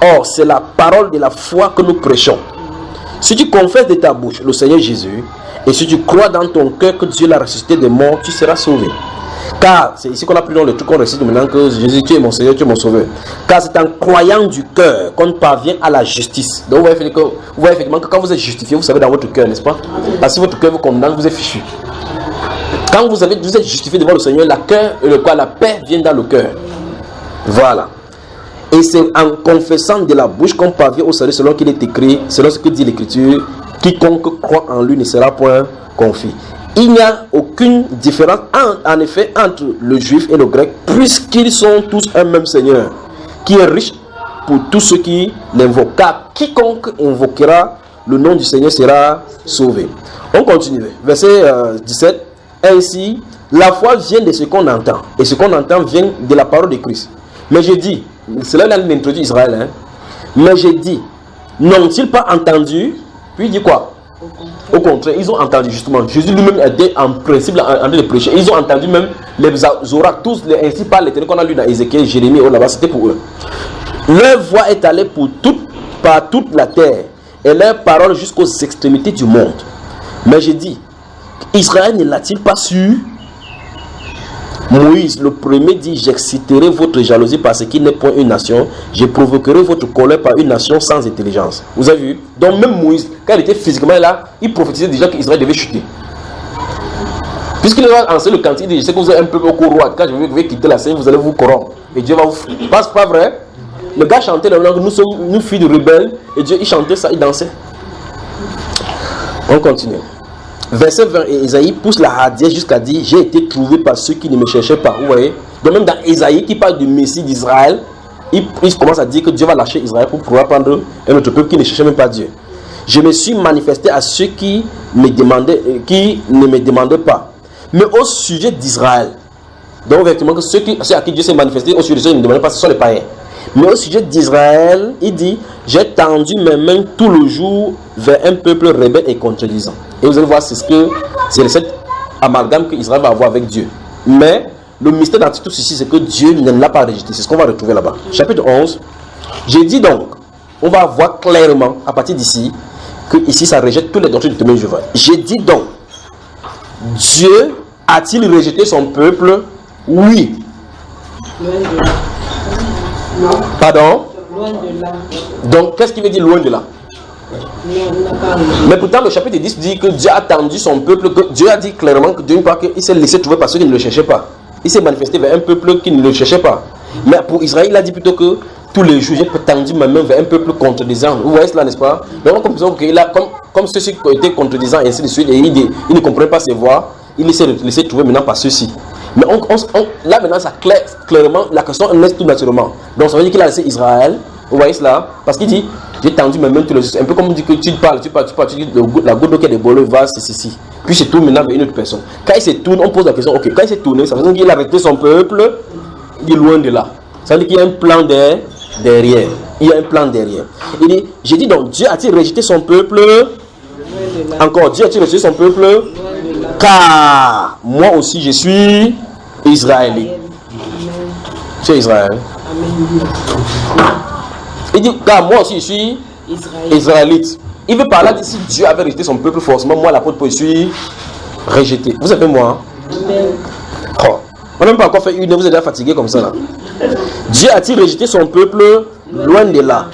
S1: Or, c'est la parole de la foi que nous prêchons. Si tu confesses de ta bouche le Seigneur Jésus, et si tu crois dans ton cœur que Dieu l'a ressuscité des morts, tu seras sauvé. Car, c'est ici qu'on a pris dans le truc qu'on récite maintenant que Jésus, tu es mon Seigneur, tu es mon Sauveur. Car c'est en croyant du cœur qu'on parvient à la justice. Donc vous voyez effectivement que quand vous êtes justifié, vous savez dans votre cœur, n'est-ce pas? Parce que si votre cœur vous condamne, vous êtes fichu. Quand vous êtes justifié devant le Seigneur, la paix vient dans le cœur. Voilà. Et c'est en confessant de la bouche qu'on parvient au salut selon qu'il est écrit, selon ce que dit l'Écriture, quiconque croit en lui ne sera point confus. Il n'y a aucune différence en effet entre le juif et le grec, puisqu'ils sont tous un même Seigneur, qui est riche pour tous ceux qui l'invoquent. Car quiconque invoquera le nom du Seigneur sera sauvé. On continue. Verset 17. Ainsi, la foi vient de ce qu'on entend. Et ce qu'on entend vient de la parole de Christ. Mais je dis, c'est là qu'il introduit Israël. Hein? Mais je dis, n'ont-ils pas entendu? Puis il dit quoi? Au contraire, ils ont entendu justement. Jésus lui-même était en principe en train de prêcher. Ils ont entendu même les oracles, tous ainsi par l'Éternel qu'on a lu dans Ézéchiel, Jérémie, là-bas, c'était pour eux. Leur voix est allée par toute la terre et leur parole jusqu'aux extrémités du monde. Mais je dis, Israël ne l'a-t-il pas su? Moïse, le premier, dit: j'exciterai votre jalousie parce qu'il n'est point une nation, je provoquerai votre colère par une nation sans intelligence. Vous avez vu? Donc même Moïse, quand il était physiquement là, il prophétisait déjà qu'Israël devait chuter. Puisqu'il a lancé le cantique, il dit: je sais que vous êtes un peu au roi, quand je vais quitter la scène, vous allez vous corrompre. Et Dieu va vous... C'est pas vrai? Le gars chantait là, nous sommes une fille de rebelles, et Dieu, il chantait ça, il dansait. On continue. Verset 20, et Isaïe pousse la hardiesse jusqu'à dire: j'ai été trouvé par ceux qui ne me cherchaient pas. Vous voyez? Donc même dans Isaïe qui parle du Messie d'Israël, il commence à dire que Dieu va lâcher Israël pour pouvoir prendre un autre peuple qui ne cherchait même pas Dieu. Je me suis manifesté à ceux qui ne me demandaient pas. Mais au sujet d'Israël, donc effectivement que ceux à qui Dieu s'est manifesté, au sujet de ceux qui ne me demandaient pas, ce sont les païens. Mais au sujet d'Israël, il dit: j'ai tendu mes mains tout le jour vers un peuple rebelle et contredisant. Et vous allez voir, c'est cet amalgame que Israël va avoir avec Dieu. Mais le mystère dans tout ceci, c'est que Dieu ne l'a pas rejeté. C'est ce qu'on va retrouver là-bas. Chapitre 11. J'ai dit donc, on va voir clairement à partir d'ici que ici ça rejette toutes les doctrines du témoin de Jéhovah. J'ai dit donc, Dieu a-t-il rejeté son peuple? Oui.
S4: Non.
S1: Pardon?
S4: Loin de là.
S1: Donc, qu'est-ce qui veut dire loin de là? Mais pourtant, le chapitre 10 dit que Dieu a tendu son peuple, que Dieu a dit clairement que d'une part qu'il s'est laissé trouver par ceux qui ne le cherchaient pas. Il s'est manifesté vers un peuple qui ne le cherchait pas. Mais pour Israël, il a dit plutôt que tous les jours, j'ai tendu ma main vers un peuple contredisant. Vous voyez cela, n'est-ce pas? Donc, comme ceux-ci étaient contredisants et ainsi de suite, et il ne comprenait pas ses voix, il s'est laissé trouver maintenant par ceux-ci. Mais là maintenant, ça clairement, la question naît tout naturellement. Donc ça veut dire qu'il a laissé Israël, vous voyez cela? Parce qu'il dit: j'ai tendu mes mains tous les jours. Un peu comme on dit que tu parles, tu dis la goutte d'eau qui a des bols va, c'est ceci. Puis il se tourne maintenant vers une autre personne. Quand il se tourne, on pose la question: ok, quand il s'est tourné, ça veut dire qu'il a arrêté son peuple, il est loin de là. Ça veut dire qu'il y a un plan derrière. Il y a un plan derrière. Il dit: j'ai dit donc, Dieu a-t-il rejeté son peuple? Encore, Dieu a-t-il rejeté son peuple? Car moi aussi je suis israélite. Tu es Israël. Il dit: car moi aussi je suis israélite. Il veut parler de si Dieu avait rejeté son peuple, forcément moi l'apôtre Paul je suis rejeté. Vous savez moi? Oh. On n'a même pas encore fait une heure, vous êtes déjà fatigué comme ça là. Dieu a-t-il rejeté son peuple? Loin de là.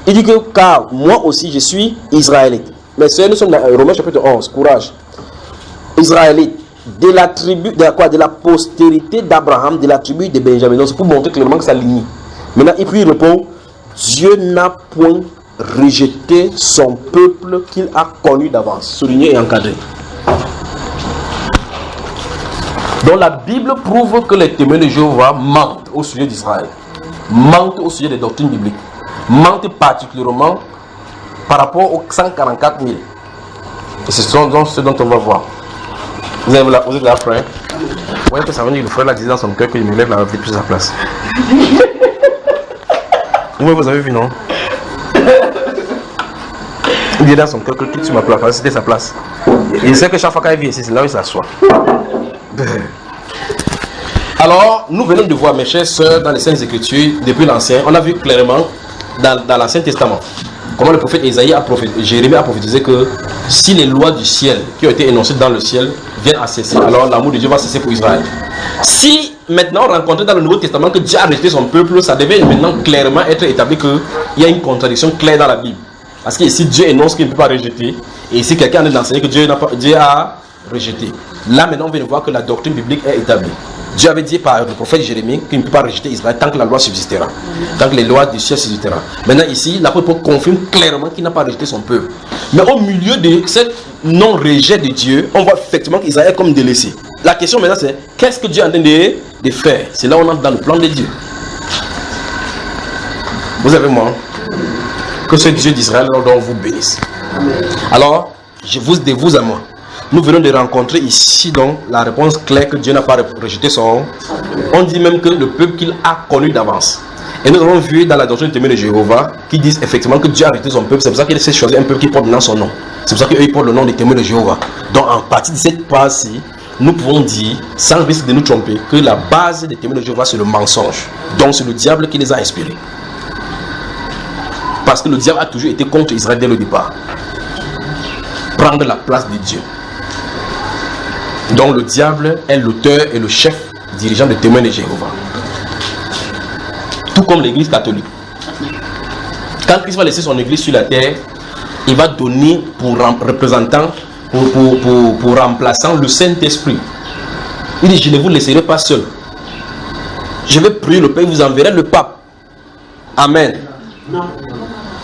S1: Il dit que car moi aussi je suis israélite. Mais nous sommes dans Romains chapitre 11, courage. Israélite, de la tribu, de la postérité d'Abraham, de la tribu de Benjamin. Donc c'est pour montrer clairement que ça ligne. Maintenant, il répond: Dieu n'a point rejeté son peuple qu'il a connu d'avance. Souligné et encadré. Donc la Bible prouve que les témoins de Jéhovah mentent au sujet d'Israël, mentent au sujet des doctrines bibliques, mentent particulièrement par rapport aux 144 000. Et c'est ce dont on va voir. Vous êtes là, frère? Oui, ça veut dire que le frère là disait dans son cœur qu'il me lève la vie plus à sa place. Oui, vous avez vu, non? Il dit dans son cœur que tout sur ma place, c'était sa place. Il sait que chaque fois qu'il vient ici, c'est là où il s'assoit. Alors, nous venons de voir, mes chers sœurs, dans les Saintes Écritures, depuis l'Ancien, on a vu clairement dans l'Ancien Testament comment le prophète Isaïe Jérémie a prophétisé que si les lois du ciel qui ont été énoncées dans le ciel viennent à cesser, alors l'amour de Dieu va cesser pour Israël. Si maintenant on rencontre dans le Nouveau Testament que Dieu a rejeté son peuple, ça devait maintenant clairement être établi qu'il y a une contradiction claire dans la Bible. Parce que si Dieu énonce qu'il ne peut pas rejeter, et si quelqu'un est d'enseigner que Dieu a rejeté. Là maintenant on vient de voir que la doctrine biblique est établie. Dieu avait dit par le prophète Jérémie qu'il ne peut pas rejeter Israël tant que la loi subsistera, tant que les lois du ciel subsisteront. Maintenant ici, l'apôtre Paul confirme clairement qu'il n'a pas rejeté son peuple. Mais au milieu de ce non-rejet de Dieu, on voit effectivement qu'Israël est comme délaissé. La question maintenant c'est, qu'est-ce que Dieu est en train de faire? C'est là où on entre dans le plan de Dieu. Vous avez moi, que ce Dieu d'Israël dont vous bénisse. Alors, je vous de vous à moi. Nous venons de rencontrer ici donc la réponse claire que Dieu n'a pas rejeté son. On dit même que le peuple qu'il a connu d'avance. Et nous avons vu dans la doctrine des témoins de Jéhovah qui disent effectivement que Dieu a rejeté son peuple. C'est pour ça qu'il s'est choisi un peuple qui porte maintenant son nom. C'est pour ça qu'eux portent le nom des témoins de Jéhovah. Donc en partie de cette base-ci, nous pouvons dire, sans risque de nous tromper, que la base des témoins de Jéhovah c'est le mensonge. Donc c'est le diable qui les a inspirés. Parce que le diable a toujours été contre Israël dès le départ. Prendre la place de Dieu. Donc le diable est l'auteur et le chef dirigeant des témoins de Jéhovah. Tout comme l'église catholique. Quand Christ va laisser son église sur la terre, il va donner pour représentant, pour remplaçant le Saint-Esprit. Il dit, je ne vous laisserai pas seul. Je vais prier le Père, vous enverrai le pape. Amen.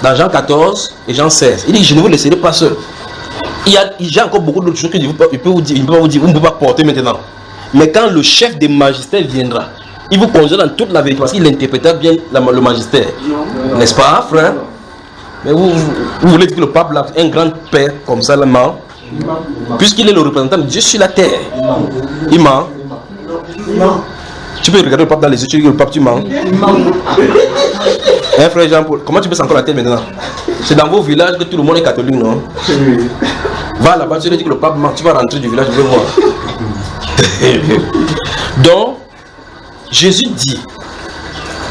S1: Dans Jean 14 et Jean 16, il dit, je ne vous laisserai pas seul. Il y a encore beaucoup d'autres choses que il peut vous dire, il ne peut pas vous dire, vous ne pouvez pas porter maintenant. Mais quand le chef des magistères viendra, il vous conduira dans toute la vérité parce qu'il interprétera bien le magistère. N'est-ce pas, frère? Mais vous voulez dire que le pape est un grand père comme ça, là, puisqu'il est le représentant de Dieu sur la terre. Il ment. Tu peux regarder le pape dans les yeux, tu dis que le pape, tu mens. Hein, frère Jean-Paul, comment tu peux encore la tête maintenant? C'est dans vos villages que tout le monde est catholique, non? Va là-bas, tu lui dis que le pape ment, tu vas rentrer du village, je veux voir. Donc, Jésus dit,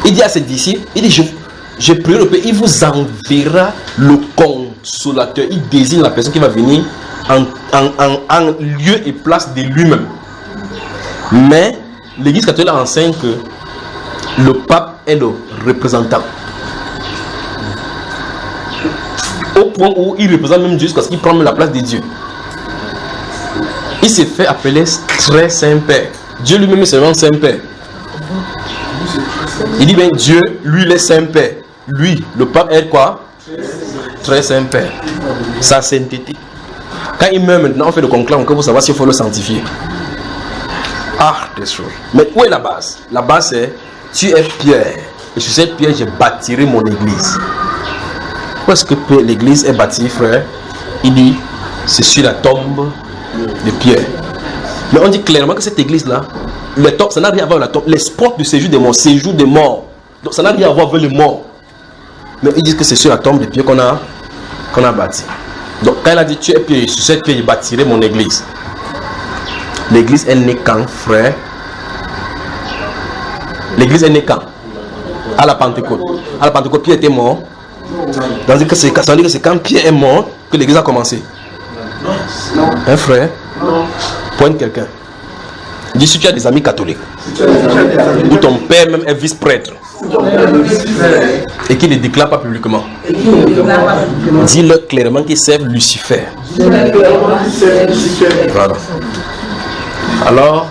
S1: il dit à ses disciples, il dit, je prie le Père, il vous enverra le consolateur. Il désigne la personne qui va venir en lieu et place de lui-même. Mais l'Église catholique enseigne que le pape est le représentant. Au point où il représente même Dieu parce qu'il prend même la place de Dieu. Il s'est fait appeler très Saint-Père. Dieu lui-même est seulement Saint-Père. Il dit bien Dieu, lui il est Saint-Père. Lui, le pape est quoi? Très Saint-Père. Ça synthétique. Quand il meurt maintenant, on fait le conclave encore pour savoir s'il faut le sanctifier. Ah, des choses. Mais où est la base? La base c'est, tu es Pierre. Et sur cette pierre, j'ai bâtirai mon église. Où est-ce que l'église est bâtie, frère? Il dit, c'est sur la tombe de Pierre. Mais on dit clairement que cette église-là, ça n'a rien à voir avec la tombe. Les spots de séjour des morts, séjour des morts. Donc ça n'a rien à voir avec les morts. Mais ils disent que c'est sur la tombe de Pierre qu'on a bâti. Donc quand il a dit, tu es Pierre, sur cette pierre, je bâtirai mon église. L'église est née quand, frère? L'église est née quand? À la Pentecôte. À la Pentecôte, Pierre était mort. Ça veut dire que c'est quand Pierre est mort que l'église a commencé. Un frère? Pointe quelqu'un. Dis si tu as des amis catholiques. Ou ton père même est vice-prêtre. Et qu'il ne déclare pas publiquement. Dis-leur clairement qu'ils servent Lucifer. Voilà. Alors,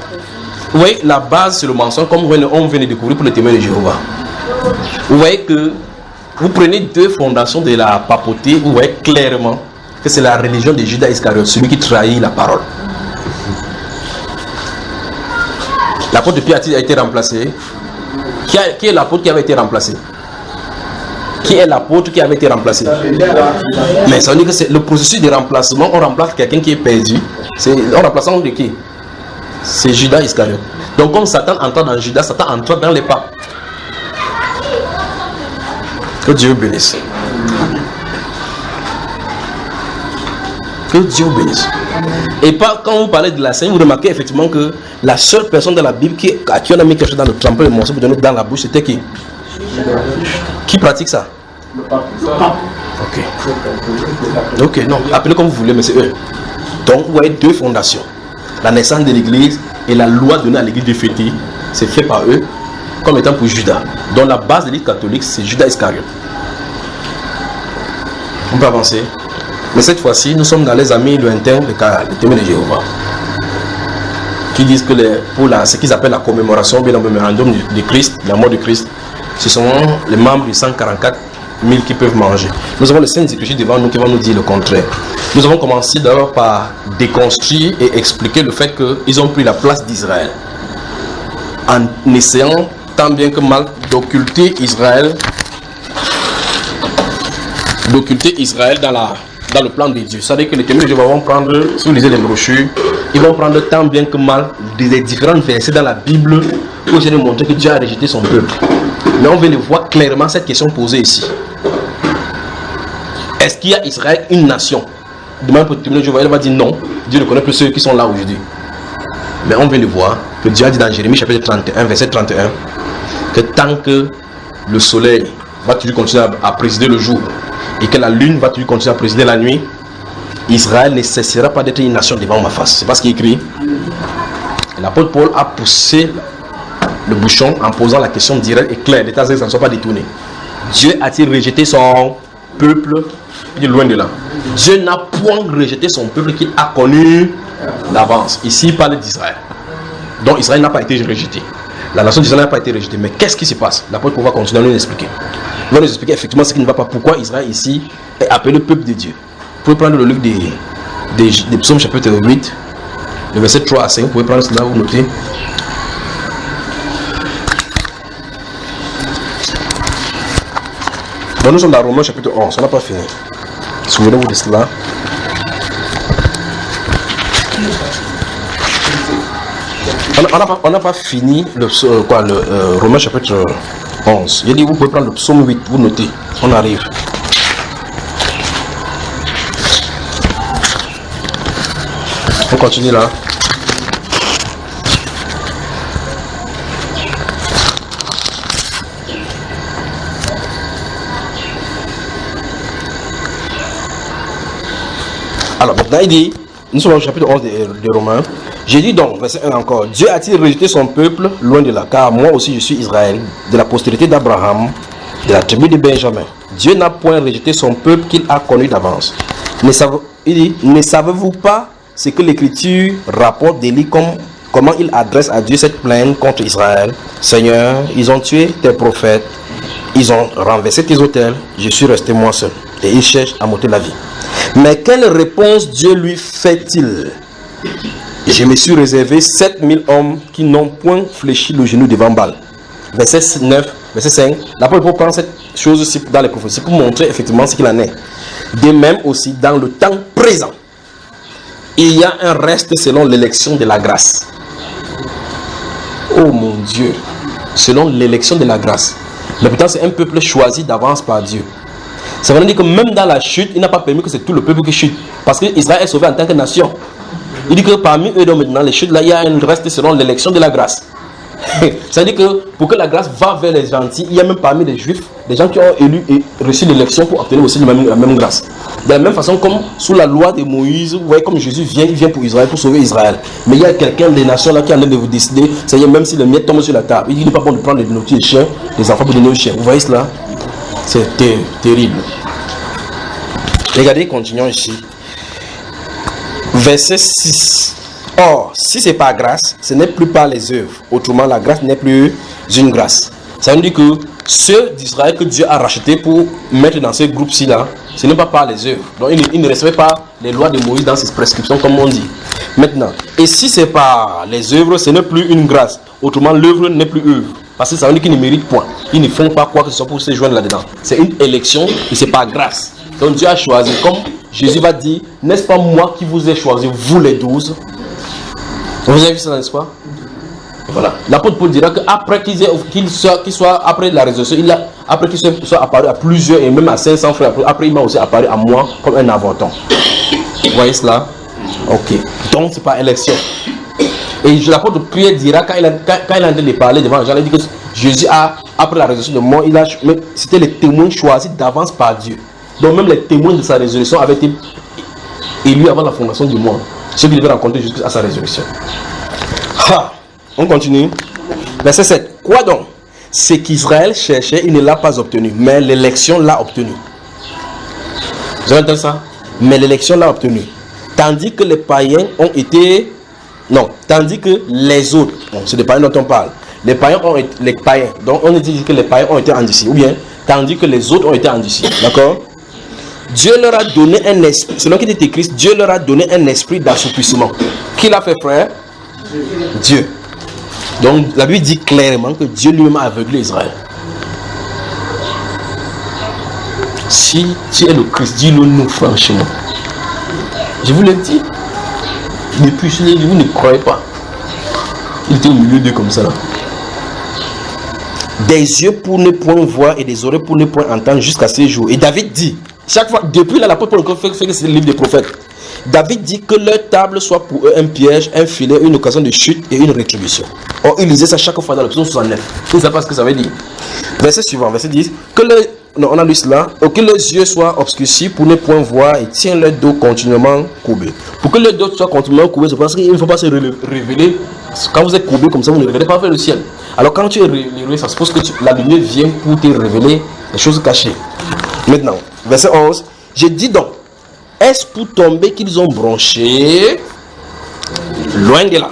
S1: oui, la base c'est le mensonge, comme on vient de découvrir pour les témoins de Jéhovah. Vous voyez que vous prenez deux fondations de la papauté, vous voyez clairement que c'est la religion de Judas Iscariote, celui qui trahit la parole. L'apôtre de Pierre a été remplacé. Qui est l'apôtre qui avait été remplacé? Qui est l'apôtre qui avait été remplacé? Mais ça veut dire que c'est le processus de remplacement. On remplace quelqu'un qui est perdu. On remplace de qui? C'est Judas Iscariote. Donc comme Satan entre dans Judas, Satan entre dans les papes. Que Dieu bénisse. Que Dieu bénisse. Et pas, quand vous parlez de la scène, vous remarquez effectivement que la seule personne dans la Bible à qui on a mis quelque chose dans le trempe de morceau pour donner dans la bouche, c'était qui? Qui pratique ça?
S2: Le pape.
S1: Ok, non, appelez comme vous voulez, mais c'est eux. Donc vous voyez deux fondations. La naissance de l'église et la loi donnée à l'église de fêter, c'est fait par eux comme étant pour Judas. Donc la base de l'église catholique, c'est Judas Iscariote. On peut avancer. Mais cette fois-ci, nous sommes dans les amis lointains, les témoins de Jéhovah. qui disent que ce qu'ils appellent la commémoration, bien le mémorandum de Christ, la mort de Christ, ce sont les membres des 144 000 qui peuvent manger. Nous avons le Saint-Exécutif devant nous qui va nous dire le contraire. Nous avons commencé d'abord par déconstruire et expliquer le fait qu'ils ont pris la place d'Israël en essayant tant bien que mal d'occulter Israël dans le plan de Dieu. C'est-à-dire que les témoins de Jéhovah vont prendre, si vous lisez les brochures, ils vont prendre tant bien que mal des différents versets dans la Bible pour essayer de montrer que Dieu a rejeté son peuple. Mais on veut le voir clairement cette question posée ici. Est-ce qu'il y a Israël une nation? Demain pour le témoin de Jéhovah, il va dire non. Dieu ne connaît plus ceux qui sont là aujourd'hui. Mais on veut le voir que Dieu a dit dans Jérémie chapitre 31, verset 31, que tant que le soleil va toujours continuer à présider le jour et que la lune va toujours continuer à présider la nuit, Israël ne cessera pas d'être une nation devant ma face. C'est pas ce qui est écrit. L'apôtre Paul a poussé le bouchon en posant la question directe et claire, de telle sorte que ça ne soit pas détourné. Dieu a-t-il rejeté son peuple? Il est loin de là. Dieu n'a point rejeté son peuple qu'il a connu d'avance. Ici, il parle d'Israël. Donc Israël n'a pas été rejeté. La nation d'Israël n'a pas été rejetée. Mais qu'est-ce qui se passe? L'apôtre Paul va continuer à nous expliquer. Il va nous expliquer effectivement ce qui ne va pas. Pourquoi Israël ici est appelé peuple de Dieu. Vous pouvez prendre le livre des psaumes chapitre 8, le verset 3 à 5. Vous pouvez prendre cela, vous notez. Donc nous sommes dans Romains chapitre 11. On n'a pas fini. Souvenez-vous de cela. On n'a pas fini le Romains chapitre 11. Il dit vous pouvez prendre le psaume 8, vous notez. On arrive. On continue là. Alors maintenant il dit, nous sommes au chapitre 11 de Romains. J'ai dit donc, verset 1 encore, Dieu a-t-il rejeté son peuple? Loin de là, car moi aussi je suis Israël, de la postérité d'Abraham, de la tribu de Benjamin. Dieu n'a point rejeté son peuple qu'il a connu d'avance. Il dit, ne savez-vous pas ce que l'Écriture rapporte d'Élie, comment il adresse à Dieu cette plainte contre Israël? Seigneur, ils ont tué tes prophètes, ils ont renversé tes autels, je suis resté moi seul. Et ils cherchent à m'ôter la vie. Mais quelle réponse Dieu lui fait-il? Je me suis réservé 7000 hommes qui n'ont point fléchi le genou devant Baal. Verset 9, verset 5. L'apôtre prend cette chose-ci dans les prophéties pour montrer effectivement ce qu'il en est. De même aussi, dans le temps présent, il y a un reste selon l'élection de la grâce. Oh mon Dieu, selon l'élection de la grâce. Mais pourtant, c'est un peuple choisi d'avance par Dieu. Ça veut dire que même dans la chute, il n'a pas permis que c'est tout le peuple qui chute. Parce qu'Israël est sauvé en tant que nation. Il dit que parmi eux, donc maintenant, les chutes là, il y a un reste selon l'élection de la grâce. Ça veut dire que pour que la grâce va vers les gentils, il y a même parmi les juifs des gens qui ont élu et reçu l'élection pour obtenir aussi la même grâce. De la même façon, comme sous la loi de Moïse, vous voyez comme Jésus vient, il vient pour Israël, pour sauver Israël. Mais il y a quelqu'un des nations là qui est en train de vous décider, ça y est, même si le miettes tombe sur la table, il dit qu'il n'est pas bon de prendre les nourritures des chiens, les enfants pour donner aux chiens. Vous voyez cela? C'est terrible. Regardez, continuons ici. Verset 6. Or, si c'est par grâce, ce n'est plus par les œuvres. Autrement, la grâce n'est plus une grâce. Ça veut dire que ceux d'Israël que Dieu a rachetés pour mettre dans ce groupe-ci là, ce n'est pas par les œuvres. Donc, il ne respecte pas les lois de Moïse dans ses prescriptions, comme on dit. Maintenant, et si c'est par les œuvres, ce n'est plus une grâce. Autrement, l'œuvre n'est plus œuvre. Parce que ça veut dire qu'ils ne méritent point. Ils ne font pas quoi que ce soit pour se joindre là-dedans. C'est une élection et c'est par grâce. Donc Dieu a choisi, comme Jésus va dire, n'est-ce pas moi qui vous ai choisi, vous les 12? Vous avez vu ça, n'est-ce pas? Voilà. L'apôtre Paul dira qu'après qu'il soit après la résurrection, après qu'il soit apparu à plusieurs et même à 500 frères, après il m'a aussi apparu à moi comme un avorton. Vous voyez cela? Ok. Donc c'est par élection. Et l'apôtre Pierre dira, quand il a en train de parler devant les gens, il dit que Jésus après la résurrection de mort, c'était les témoins choisis d'avance par Dieu. Donc même les témoins de sa résurrection avaient été élus avant la fondation du monde. Ceux qui devaient rencontrer jusqu'à sa résurrection. On continue. Verset 7. Quoi donc? Ce qu'Israël cherchait, il ne l'a pas obtenu. Mais l'élection l'a obtenu. Vous avez entendu ça? Mais l'élection l'a obtenu. Tandis que les païens ont été Non, tandis que les autres, bon, c'est des païens dont on parle. Les païens donc on dit que les païens ont été endurcis, ou bien, tandis que les autres ont été endurcis. D'accord? Dieu leur a donné un esprit, selon qu'il est écrit, Dieu leur a donné un esprit d'assoupissement. Qui l'a fait, frère? Dieu. Donc la Bible dit clairement que Dieu lui-même a aveuglé Israël. Si tu es le Christ, dis-le nous franchement. Je vous l'ai dit. Depuis, vous ne croyez pas. Il était au milieu d'eux comme ça. Là. Des yeux pour ne point voir et des oreilles pour ne point entendre jusqu'à ces jours. Et David dit, chaque fois, depuis là, l'apôtre Paul fait que c'est le livre des prophètes. David dit que leur table soit pour eux un piège, un filet, une occasion de chute et une rétribution. Or, il lisait ça chaque fois dans le psaume 69. Vous ne savez pas ce que ça veut dire. Verset suivant, verset 10. Non, on a lu cela. Que leurs yeux soient obscurcis pour ne point voir et tiennent leur dos continuellement courbé. Pour que leur dos soit continuellement courbé, c'est parce qu'il ne faut pas se révéler. Quand vous êtes courbé comme ça, vous ne révélez pas vers le ciel. Alors quand tu es révélé, ça suppose que la lumière vient pour te révéler les choses cachées. Maintenant, verset 11. Je dis donc, est-ce pour tomber qu'ils ont bronché? Loin de là.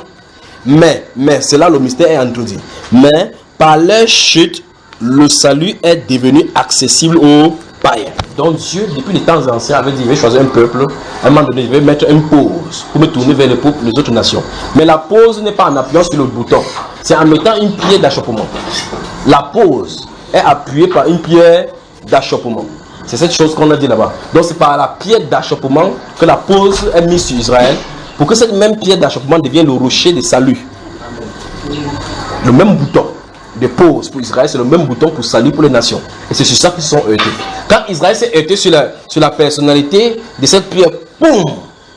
S1: Mais, c'est là le mystère est introduit. Mais, par leur chute, le salut est devenu accessible aux païens. Donc Dieu, depuis les temps anciens, avait dit, il va choisir un peuple, à un moment donné, il va mettre une pause pour me tourner vers les autres nations. Mais la pause n'est pas en appuyant sur le bouton, c'est en mettant une pierre d'achoppement. La pause est appuyée par une pierre d'achoppement. C'est cette chose qu'on a dit là-bas. Donc c'est par la pierre d'achoppement que la pause est mise sur Israël, pour que cette même pierre d'achoppement devienne le rocher de salut. Le même bouton de pause pour Israël, c'est le même bouton pour salut pour les nations. Et c'est sur ça qu'ils sont heurtés. Quand Israël s'est heurté sur la personnalité de cette pierre, boum,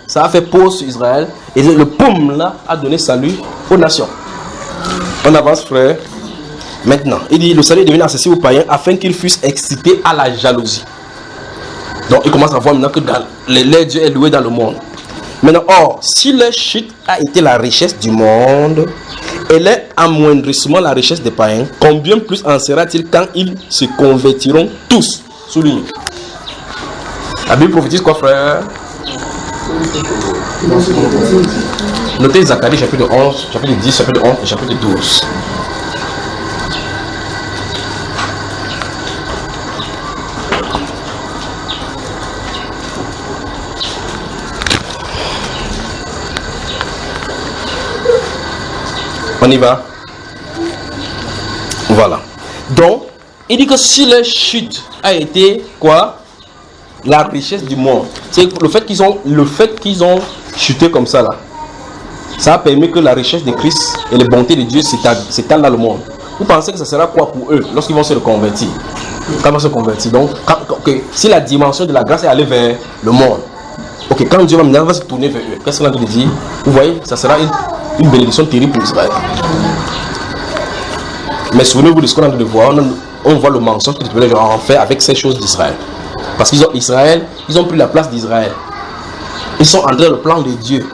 S1: ça a fait pause sur Israël. Et le boum là a donné salut aux nations. On avance, frère. Maintenant, il dit le salut est devenu accessible aux païens afin qu'ils fussent excités à la jalousie. Donc il commence à voir maintenant que leur Dieu est loué dans le monde. Maintenant, or, si leur chute a été la richesse du monde et leur amoindrissement la richesse des païens, combien plus en sera-t-il quand ils se convertiront tous? Souligne. La Bible prophétise quoi, frère? Notez Zacharie chapitre 11, chapitre 10, chapitre 11 et chapitre 12. On y va. Voilà. Donc, il dit que si leur chute a été quoi? La richesse du monde. C'est le fait qu'ils ont chuté comme ça là. Ça a permis que la richesse de Christ et les bontés de Dieu s'étalent dans le monde. Vous pensez que ça sera quoi pour eux lorsqu'ils vont se reconvertir? Quand ils vont se convertir. Donc, si la dimension de la grâce est allée vers le monde, ok, quand Dieu va se tourner vers eux, qu'est-ce qu'on a dit? Vous voyez, ça sera une bénédiction terrible pour Israël. Mais souvenez-vous de ce qu'on a de voir, on voit le mensonge que les gens ont fait avec ces choses d'Israël. Parce qu'ils ont pris la place d'Israël. Ils sont entrés dans le plan de Dieu.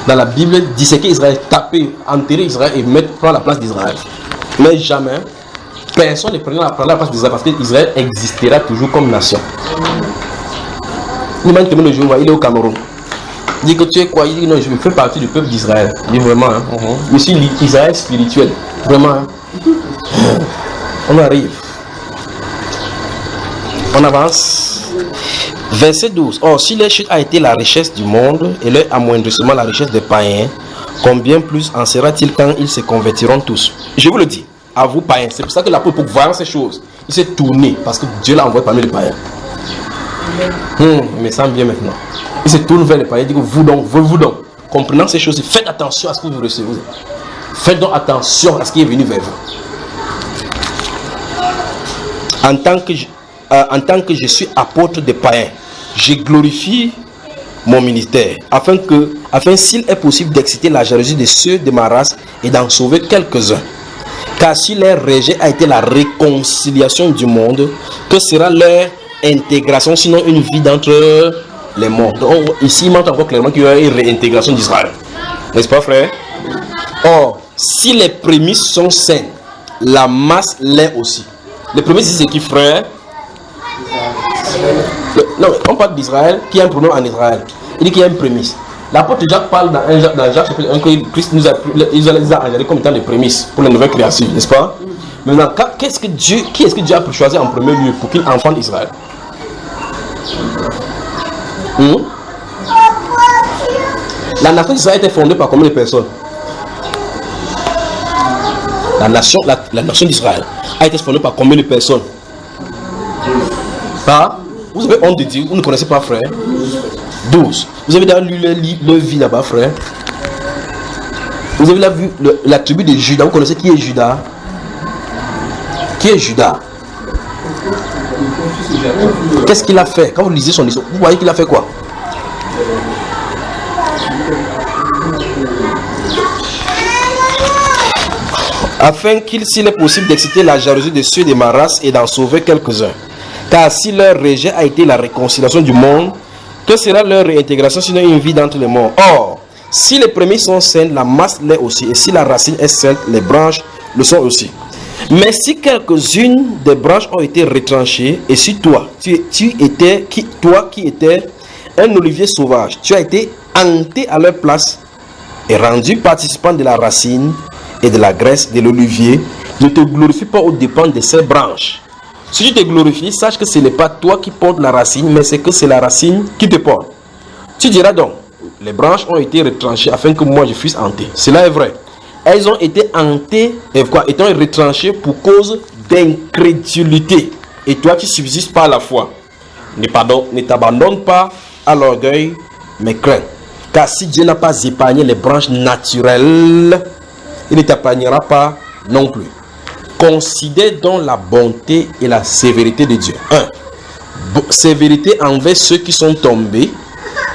S1: Dans la Bible, disséquer Israël, taper, enterrer Israël et prendre la place d'Israël. Mais jamais, personne ne prendra la place d'Israël parce qu'Israël existera toujours comme nation. Il m'a dit le jour, il est au Cameroun. Il dit que tu es quoi? Il dit non, je fais partie du peuple d'Israël. Il dit vraiment, hein? Je suis l'Israël spirituel. Vraiment. Hein? On arrive. On avance. Verset 12. Or, si leur chute a été la richesse du monde et leur amoindrissement la richesse des païens, combien plus en sera-t-il quand ils se convertiront tous? Je vous le dis, à vous païens. C'est pour ça que l'apôtre, pour voir ces choses, il s'est tourné parce que Dieu l'a envoyé parmi les païens. Il me semble bien maintenant. Il se tourne vers les païens, il dit que vous donc, comprenant ces choses, faites attention à ce que vous recevez. Faites donc attention à ce qui est venu vers vous. En tant que je suis apôtre des païens, je glorifie mon ministère, afin s'il est possible d'exciter la jalousie de ceux de ma race et d'en sauver quelques-uns. Car si leur rejet a été la réconciliation du monde, que sera leur intégration, sinon une vie d'entre les morts? Donc, ici, il montre encore clairement qu'il y aura une réintégration d'Israël. N'est-ce pas, frère? Or, si les prémices sont saines, la masse l'est aussi. Les prémices, c'est qui, frère? Non, on parle d'Israël, qui a un pronom en Israël. Il dit qu'il y a une prémisse. L'apôtre Jacques parle dans Jacques chapitre 1 que Christ nous a engendrés comme étant des prémices pour la nouvelle création, n'est-ce pas? Maintenant, qui est-ce que Dieu a pu choisir en premier lieu pour qu'il enfante Israël? La nation d'Israël était fondée par combien de personnes? La nation d'Israël a été fondée par combien de personnes? Vous avez honte de dire, vous ne connaissez pas, frère? 12. Vous avez lu leur vie là-bas, frère? Vous avez vu la tribu de Judas. Vous connaissez qui est Judas? Qui est Judas? Qu'est-ce qu'il a fait? Quand vous lisez son histoire, vous voyez qu'il a fait quoi? Afin qu'il, s'il est possible, d'exciter la jalousie de ceux de ma race et d'en sauver quelques-uns. Car si leur rejet a été la réconciliation du monde, que sera leur réintégration sinon une vie d'entre les morts? Or, si les prémices sont saines, la masse l'est aussi. Et si la racine est sainte, les branches le sont aussi. Mais si quelques-unes des branches ont été retranchées, et si toi, qui étais un olivier sauvage, tu as été hanté à leur place et rendu participant de la racine et de la graisse de l'olivier, ne te glorifie pas aux dépens de ces branches. Si tu te glorifies, sache que ce n'est pas toi qui portes la racine, mais c'est que c'est la racine qui te porte. Tu diras donc, les branches ont été retranchées afin que moi je fusse hanté. Cela est vrai. Elles ont été hantées, étant retranchées pour cause d'incrédulité. Et toi tu subsistes par la foi. Ne t'abandonne pas à l'orgueil, mais crains. Car si Dieu n'a pas épargné les branches naturelles, il ne t'épargnera pas non plus. Considère donc la bonté et la sévérité de Dieu. 1. Sévérité envers ceux qui sont tombés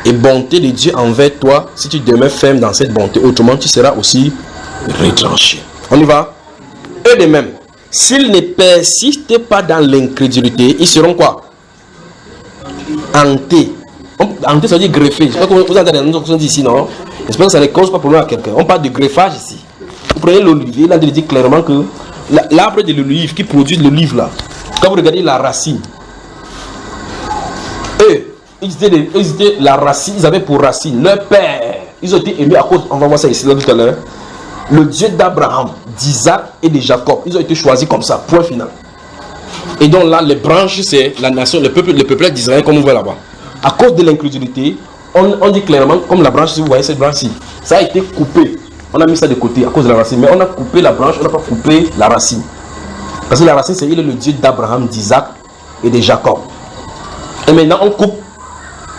S1: et bonté de Dieu envers toi si tu demeures ferme dans cette bonté. Autrement, tu seras aussi retranché. On y va? Eux de même, s'ils ne persistent pas dans l'incrédulité, ils seront quoi? Hantés. Hantés, ça veut dire greffé. Je sais pas comment vous entendez nous dit ici, non? J'espère que ça ne cause pas problème à quelqu'un. On parle de greffage ici. Vous prenez l'olivier, là, il dit clairement que l'arbre de l'olive qui produit l'olive là, quand vous regardez la racine, ils étaient la racine, ils avaient pour racine leur père. Ils ont été émis à cause, on va voir ça ici là tout à l'heure, le Dieu d'Abraham, d'Isaac et de Jacob. Ils ont été choisis comme ça, point final. Et donc là, les branches, c'est la nation, le peuple d'Israël, comme on voit là-bas. À cause de l'incrédulité, on dit clairement, comme la branche, si vous voyez cette branche-ci, ça a été coupé. On a mis ça de côté à cause de la racine, mais on a coupé la branche, on n'a pas coupé la racine. Parce que la racine, c'est il est le Dieu d'Abraham, d'Isaac et de Jacob. Et maintenant, on coupe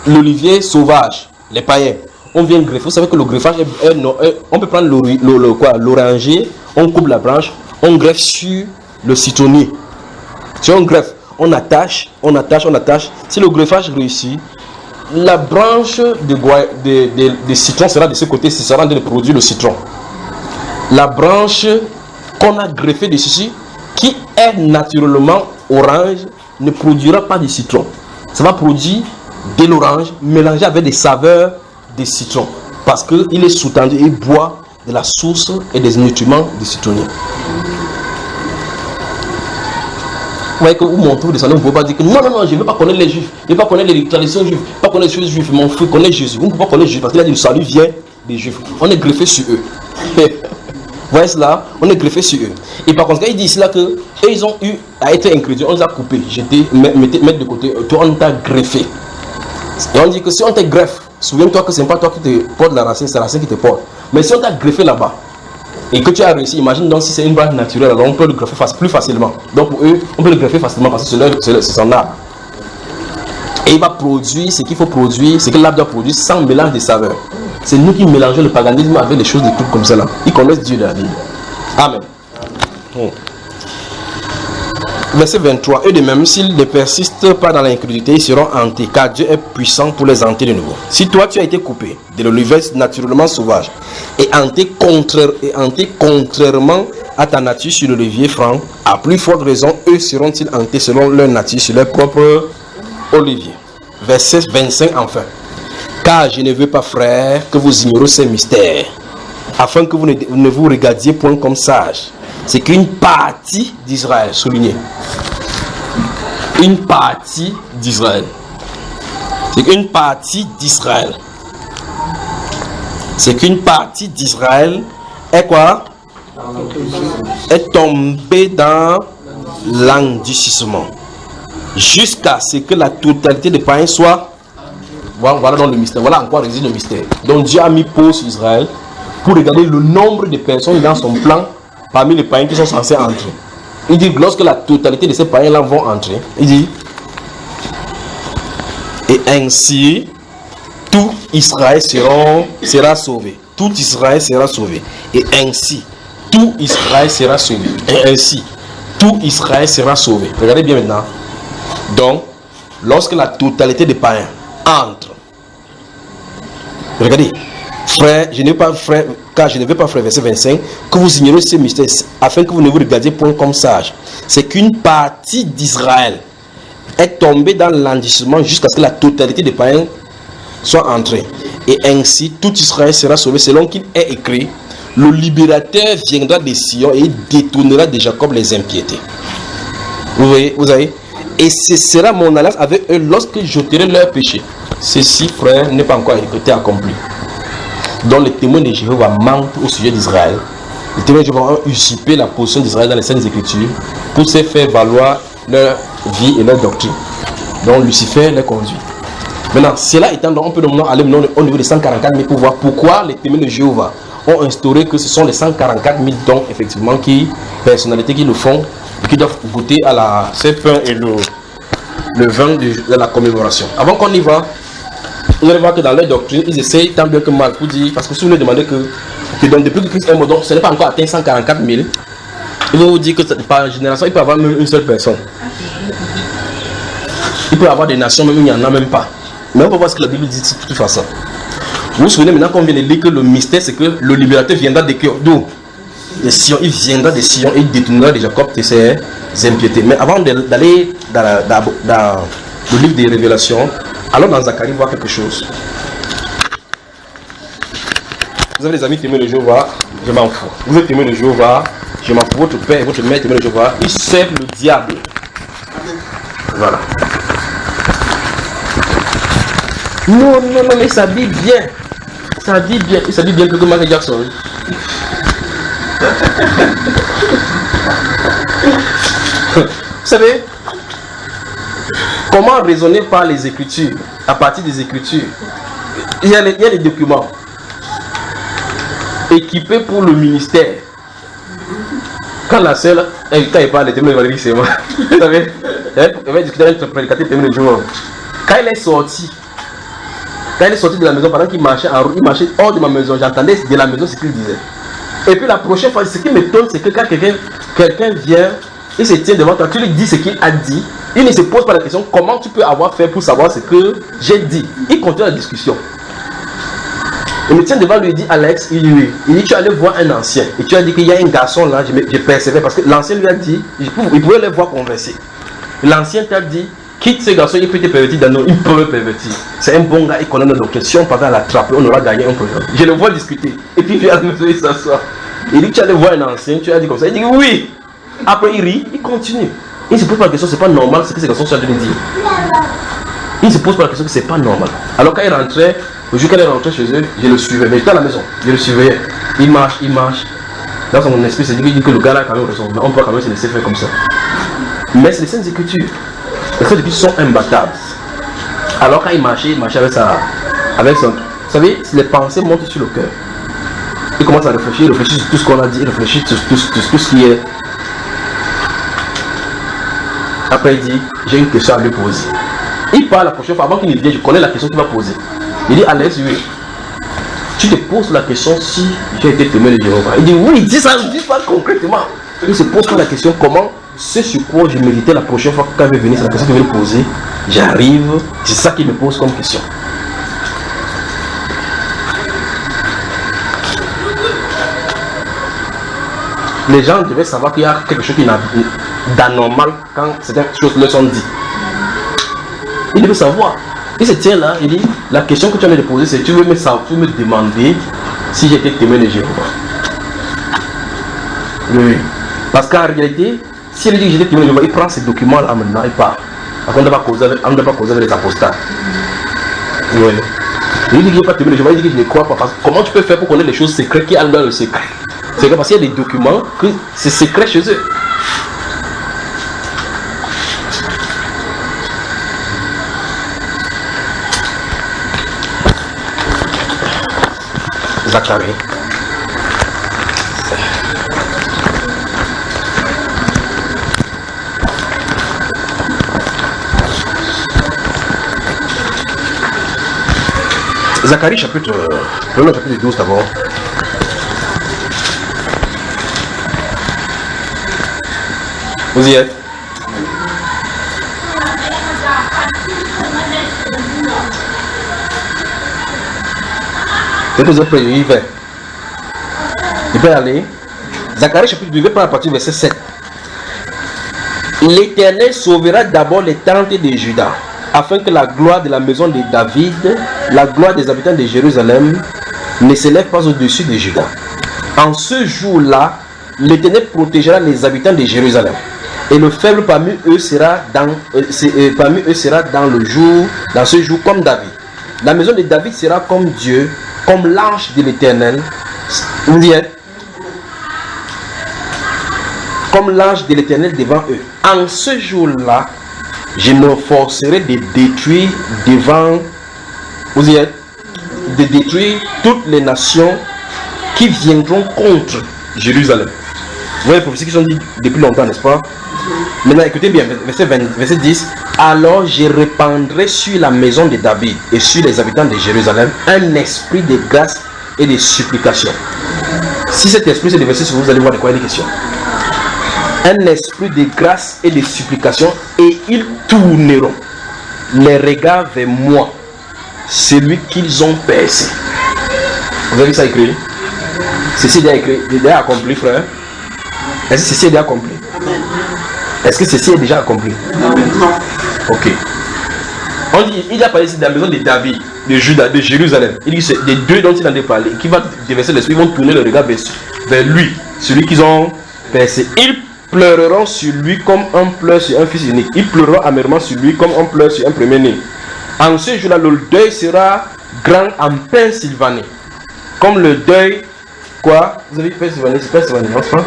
S1: l'olivier sauvage, les païens. On vient greffer. Vous savez que le greffage, on peut prendre l'oranger, on coupe la branche, on greffe sur le citronnier. Si on greffe, on attache. Si le greffage réussit, la branche de citron sera de ce côté, ce sera en train de produire le citron. La branche qu'on a greffée de ceci, qui est naturellement orange, ne produira pas de citron. Ça va produire de l'orange mélangé avec des saveurs de citron. Parce qu'il est sous-tendu et boit de la source et des nutriments du citronnier. Vous voyez que vous montez, vous ne pouvez pas dire que non, je ne veux pas connaître les juifs, je ne veux pas connaître les traditions juives, je ne veux pas connaître les choses juives, mon frère connaît Jésus. Vous ne pouvez pas connaître Jésus parce qu'il a dit le salut vient des juifs. On est greffé sur eux. Vous voyez cela? On est greffé sur eux. Et par contre, quand il dit ici là que eux, ils ont eu à être incrédules, on les a coupés, mettre de côté, toi on t'a greffé. Et on dit que si on te greffe, souviens-toi que ce n'est pas toi qui te porte la racine, c'est la racine qui te porte. Mais si on t'a greffé là-bas, et que tu as réussi, imagine donc si c'est une branche naturelle, alors on peut le greffer plus facilement. Donc pour eux, on peut le greffer facilement parce que c'est son arbre. Et il va produire ce qu'il faut produire, ce que l'arbre doit produire sans mélange de saveurs. C'est nous qui mélangeons le paganisme avec des choses, des trucs comme ça là. Ils connaissent Dieu de la Bible. Amen. Verset 23. Eux de même, s'ils ne persistent pas dans l'incrédulité, ils seront hantés, car Dieu est puissant pour les hanter de nouveau. Si toi tu as été coupé de l'olivier naturellement sauvage et hanté contrairement à ta nature sur l'olivier franc, à plus forte raison, eux seront-ils hantés selon leur nature sur leur propre olivier. Verset 25 enfin. Car je ne veux pas, frères, que vous ignorez ces mystères, afin que vous ne vous regardiez point comme sages. C'est qu'une partie d'Israël, souligné. Une partie d'Israël. C'est qu'une partie d'Israël. c'est qu'une partie d'Israël est quoi? Est tombée dans l'endurcissement. Jusqu'à ce que la totalité des païens soit. Voilà dans le mystère. Voilà encore réside le mystère. Donc Dieu a mis pause sur Israël pour regarder le nombre de personnes dans son plan parmi les païens qui sont censés entrer. Il dit que lorsque la totalité de ces païens-là vont entrer, il dit, et ainsi, tout Israël sera sauvé. Tout Israël sera sauvé. Et ainsi, tout Israël sera sauvé. Et ainsi, tout Israël sera sauvé. Regardez bien maintenant. Donc, lorsque la totalité des païens entre, regardez, frère, je ne veux pas, frère, car je ne veux pas, frère, verset 25, que vous ignorez ce mystère, afin que vous ne vous regardiez point comme sage. C'est qu'une partie d'Israël est tombée dans l'endurcissement jusqu'à ce que la totalité des païens soit entrée. Et ainsi, tout Israël sera sauvé, selon qu'il est écrit, le libérateur viendra de Sion et détournera de Jacob les impiétés. Vous voyez, vous avez. Et ce sera mon alliance avec eux lorsque j'ôterai leurs péchés. Ceci, frère, n'est pas encore été accompli. Donc les témoins de Jéhovah manquent au sujet d'Israël. Les témoins de Jéhovah ont usurpé la position d'Israël dans les Saintes Écritures pour se faire valoir leur vie et leur doctrine. Donc Lucifer les conduit. Maintenant, cela étant, on peut maintenant aller au niveau des 144 000 pour voir pourquoi les témoins de Jéhovah ont instauré que ce sont les 144 000 dons, effectivement, personnalités qui le font, qui doivent goûter à ce pain et le vin de la commémoration. Avant qu'on y va, vous allez voir que dans leur doctrine, ils essayent tant bien que mal pour dire, parce que si vous leur demandez que donc depuis que Christ est mort, donc ce n'est pas encore atteint 144 000, ils vont vous dire que par génération, il peut y avoir même une seule personne. Il peut y avoir des nations, même il n'y en a même pas. Mais on va voir ce que la Bible dit de toute façon. Vous vous souvenez maintenant qu'on vient de lire que le mystère, c'est que le libérateur viendra des cœurs. D'où? De Sion. Il viendra de Sion et il détournera de Jacob de ses impiétés. Mais avant d'aller dans le livre des Révélations, allons dans Zacharie voir quelque chose. Vous avez des amis témoins de Jéhovah, je m'en fous. Vous êtes témoins de Jéhovah, je m'en fous. Votre père et votre mère témoins de Jéhovah, ils servent le diable. Voilà. Non, mais ça dit bien. Ça dit bien. Ça dit bien que Michael Jackson. Vous savez, comment raisonner par les Écritures, à partir des Écritures? Il y a les documents équipés pour le ministère. Quand la seule, quand il parle des témoins de Valérie, c'est moi. Vous savez, il va discuter avec le prédicateur témoin de Jéhovah. Quand il est sorti de la maison, pendant qu'il marchait en route, il marchait hors de ma maison, j'entendais de la maison ce qu'il disait. Et puis la prochaine fois, ce qui m'étonne, c'est que quand quelqu'un vient, il se tient devant toi, tu lui dis ce qu'il a dit, il ne se pose pas la question comment tu peux avoir fait pour savoir ce que j'ai dit. Il continue la discussion. Il me tient devant lui, il dit Alex, il dit tu es allé voir un ancien et tu as dit qu'il y a un garçon là, j'ai persévéré parce que l'ancien lui a dit, il pouvait les voir converser. L'ancien t'a dit, quitte ce garçon, il peut te pervertir dans nos, il peut me pervertir. C'est un bon gars, il connaît nos questions, on va l'attraper, on aura gagné un programme. Je le vois discuter. Et puis il vient à me faire s'asseoir. Il dit tu allais voir un ancien, tu as dit comme ça. Il dit oui. Après il rit, il continue. Il ne se pose pas la question, c'est pas normal ce que ces garçons sont en train de dire. Il ne se pose pas la question que c'est pas normal. Alors quand il rentrait, le jour qu'il est rentré chez eux, je le suivais. Mais j'étais à la maison, je le surveillais. Il marche. Dans son esprit, c'est dit que le gars là a quand même raison. On peut quand même se laisser faire comme ça. Mais c'est les Saintes Écritures. Les Saintes Écritures sont imbattables. Alors quand il marchait avec son... Vous savez, les pensées montent sur le cœur. Il commence à réfléchir, il réfléchit sur tout ce qu'on a dit, il réfléchit sur tout ce qui est. Après il dit, j'ai une question à lui poser. Il parle la prochaine fois, avant qu'il ne vienne, je connais la question qu'il va poser. Il dit, Alex, oui, tu te poses la question si j'ai été témoin de Jéhovah. Il dit, oui, dis ça concrètement. Il se pose pas la question, comment ce sur quoi je méditais la prochaine fois quand il va venir, c'est la question qu'il va lui poser. J'arrive, c'est ça qu'il me pose comme question. Les gens devaient savoir qu'il y a quelque chose qui est d'anormal quand certaines choses leur sont dites. Ils devaient savoir. Il se tient là, il dit, la question que tu as de poser, c'est tu veux me demander si j'étais témoin de Jéhovah. Oui. Parce qu'en réalité, si il dit que j'étais témoin de Jéhovah, il prend ces documents là maintenant, il part. Parce qu'on ne doit pas causer avec les apostats. Oui. Il dit qu'il n'est pas témoin de Jéhovah, il dit que je ne crois pas. Parce que comment tu peux faire pour connaître les choses secrètes qui ont dans le secret? C'est parce qu'il y a des documents que c'est secret chez eux. Zacharie. Zacharie chapitre 12 d'abord. Vous y êtes? Et vous êtes prêts, il peut aller. Zacharie chapitre 2, il va prendre à partir du verset 7. L'Éternel sauvera d'abord les tentes de Juda, afin que la gloire de la maison de David, la gloire des habitants de Jérusalem, ne s'élève pas au-dessus de Juda. En ce jour-là, l'Éternel protégera les habitants de Jérusalem, et le faible parmi eux sera dans ce jour comme David. La maison de David sera comme Dieu, comme l'ange de l'Éternel. Vous y êtes? Comme l'ange de l'Éternel devant eux. En ce jour-là, je me forcerai de détruire devant, vous y êtes, de détruire toutes les nations qui viendront contre Jérusalem. Vous voyez les prophéties qui sont dites depuis longtemps, n'est-ce pas? Maintenant, écoutez bien, verset 10. Alors je répandrai sur la maison de David et sur les habitants de Jérusalem un esprit de grâce et de supplication. Si cet esprit s'est déversé sur vous, vous allez voir de quoi il est question. Un esprit de grâce et de supplication, et ils tourneront les regards vers moi, celui qu'ils ont percé. Vous avez vu ça écrit? Ceci est déjà écrit, déjà accompli, frère. Est-ce que ceci est déjà accompli? Est-ce que ceci est déjà accompli?
S2: Non.
S1: Ok. On dit, il a parlé ici de la maison de David, de Juda, de Jérusalem. Il dit c'est des deux dont il en a parlé, qui va déverser l'esprit, ils vont tourner le regard vers lui, celui qu'ils ont percé. Ils pleureront sur lui comme on pleure sur un fils unique. Ils pleureront amèrement sur lui comme on pleure sur un premier-né. En ce jour-là, le deuil sera grand en Pennsylvanie. Comme le deuil, quoi? Vous avez Pennsylvanie, c'est Pennsylvanie, n'est-ce pas?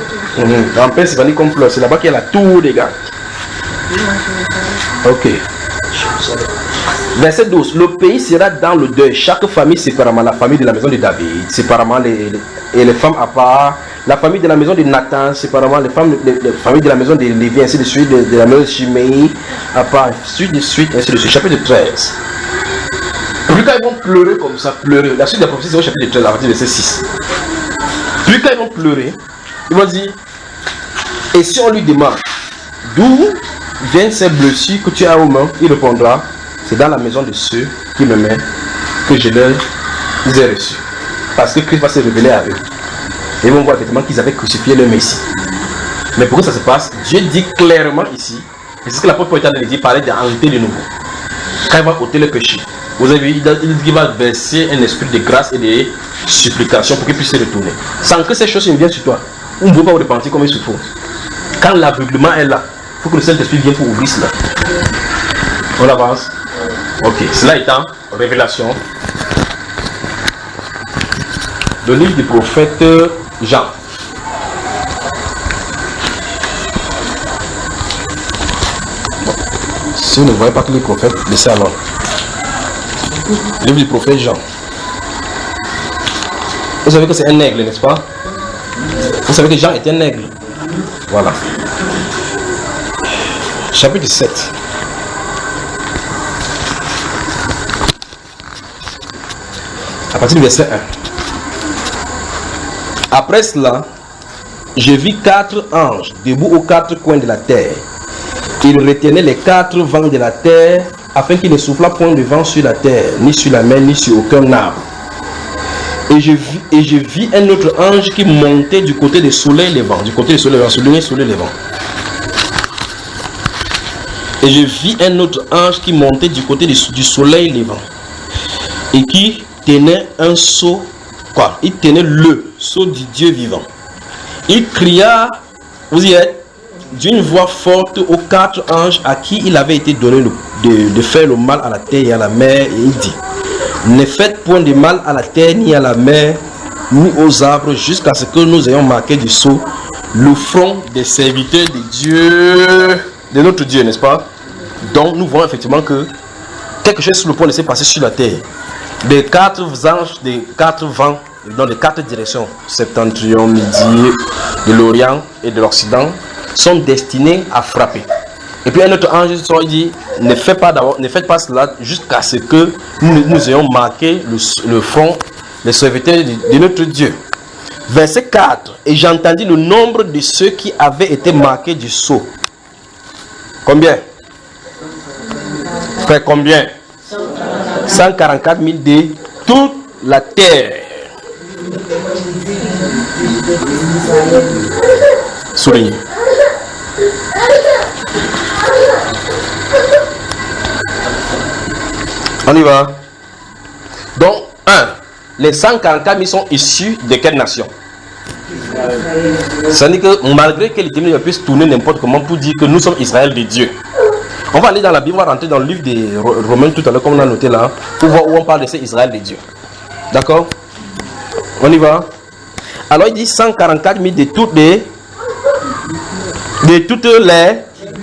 S1: En Pennsylvanie, comme pleure, c'est là-bas qu'il y a la tour des gars. Ok. Verset 12. Le pays sera dans le deuil. Chaque famille séparément. La famille de la maison de David, séparément et les femmes à part. La famille de la maison de Nathan, séparément. Les familles de la maison de Lévi, ainsi de suite. De la maison de Shimei, à part. Suite de suite, ainsi de suite. Chapitre 13. Plus quand ils vont pleurer comme ça, pleurer. La suite de la prophétie, c'est au chapitre 13, à partir du verset 6. Plus quand ils vont pleurer, ils vont dire, et si on lui demande, d'où viennent ces blessures que tu as aux mains, il répondra, c'est dans la maison de ceux qui m'aimaient que je les ai reçus. Parce que Christ va se révéler à eux. Et ils vont voir effectivement qu'ils avaient crucifié le Messie. Mais pour que ça se passe, Dieu dit clairement ici, et c'est ce que l'apôtre Paul est en train de dire, parler d'enlever de nouveau. Quand il va ôter le péché, vous avez vu, il dit qu'il va verser un esprit de grâce et de supplication pour qu'il puisse se retourner. Sans que ces choses ne viennent sur toi, on ne peut pas vous repentir comme il se faut. Quand l'aveuglement est là, il faut que le Saint-Esprit vienne pour ouvrir cela. On avance. Ok, cela étant, révélation. Le livre du prophète Jean. Si vous ne voyez pas que le prophète, laissez alors. Le livre du prophète Jean. Vous savez que c'est un aigle, n'est-ce pas? Vous savez que Jean est un aigle. Voilà. Chapitre 7. À partir du verset 1. Après cela, je vis 4 anges debout aux 4 coins de la terre. Ils retenaient les 4 vents de la terre afin qu'il ne soufflât point de vent sur la terre, ni sur la mer, ni sur aucun arbre. Et je vis un autre ange qui montait du côté du soleil levant. Du côté du soleil levant, soleil levant. Et je vis un autre ange qui montait du côté du soleil levant. Et qui tenait un seau. Quoi? Il tenait le seau du Dieu vivant. Il cria, vous y êtes, d'une voix forte aux 4 anges à qui il avait été donné de faire le mal à la terre et à la mer. Et il dit, Ne faites point de mal à la terre, ni à la mer, ni aux arbres, jusqu'à ce que nous ayons marqué du sceau le front des serviteurs de Dieu, de notre Dieu, n'est-ce pas? Donc nous voyons effectivement que quelque chose sur le point de se passer sur la terre. Des 4 anges, des 4 vents, dans les 4 directions, septentrion, midi, de l'Orient et de l'Occident, sont destinés à frapper. Et puis un autre ange dit, ne faites pas cela jusqu'à ce que nous ayons marqué le front des serviteurs de notre Dieu. Verset 4. Et j'entendis le nombre de ceux qui avaient été marqués du sceau. Combien? Frère, combien? 144 000 de toute la terre. Souligné. On y va. Donc, 1. Les 144 000 sont issus de quelle nation? Ça veut dire que malgré que l'Éternel puisse tourner n'importe comment pour dire que nous sommes Israël de Dieu. On va aller dans la Bible, on va rentrer dans le livre des Romains tout à l'heure, comme on a noté là, pour voir où on parle de ces Israël de Dieu. D'accord? On y va. Alors il dit 144 000 de toutes les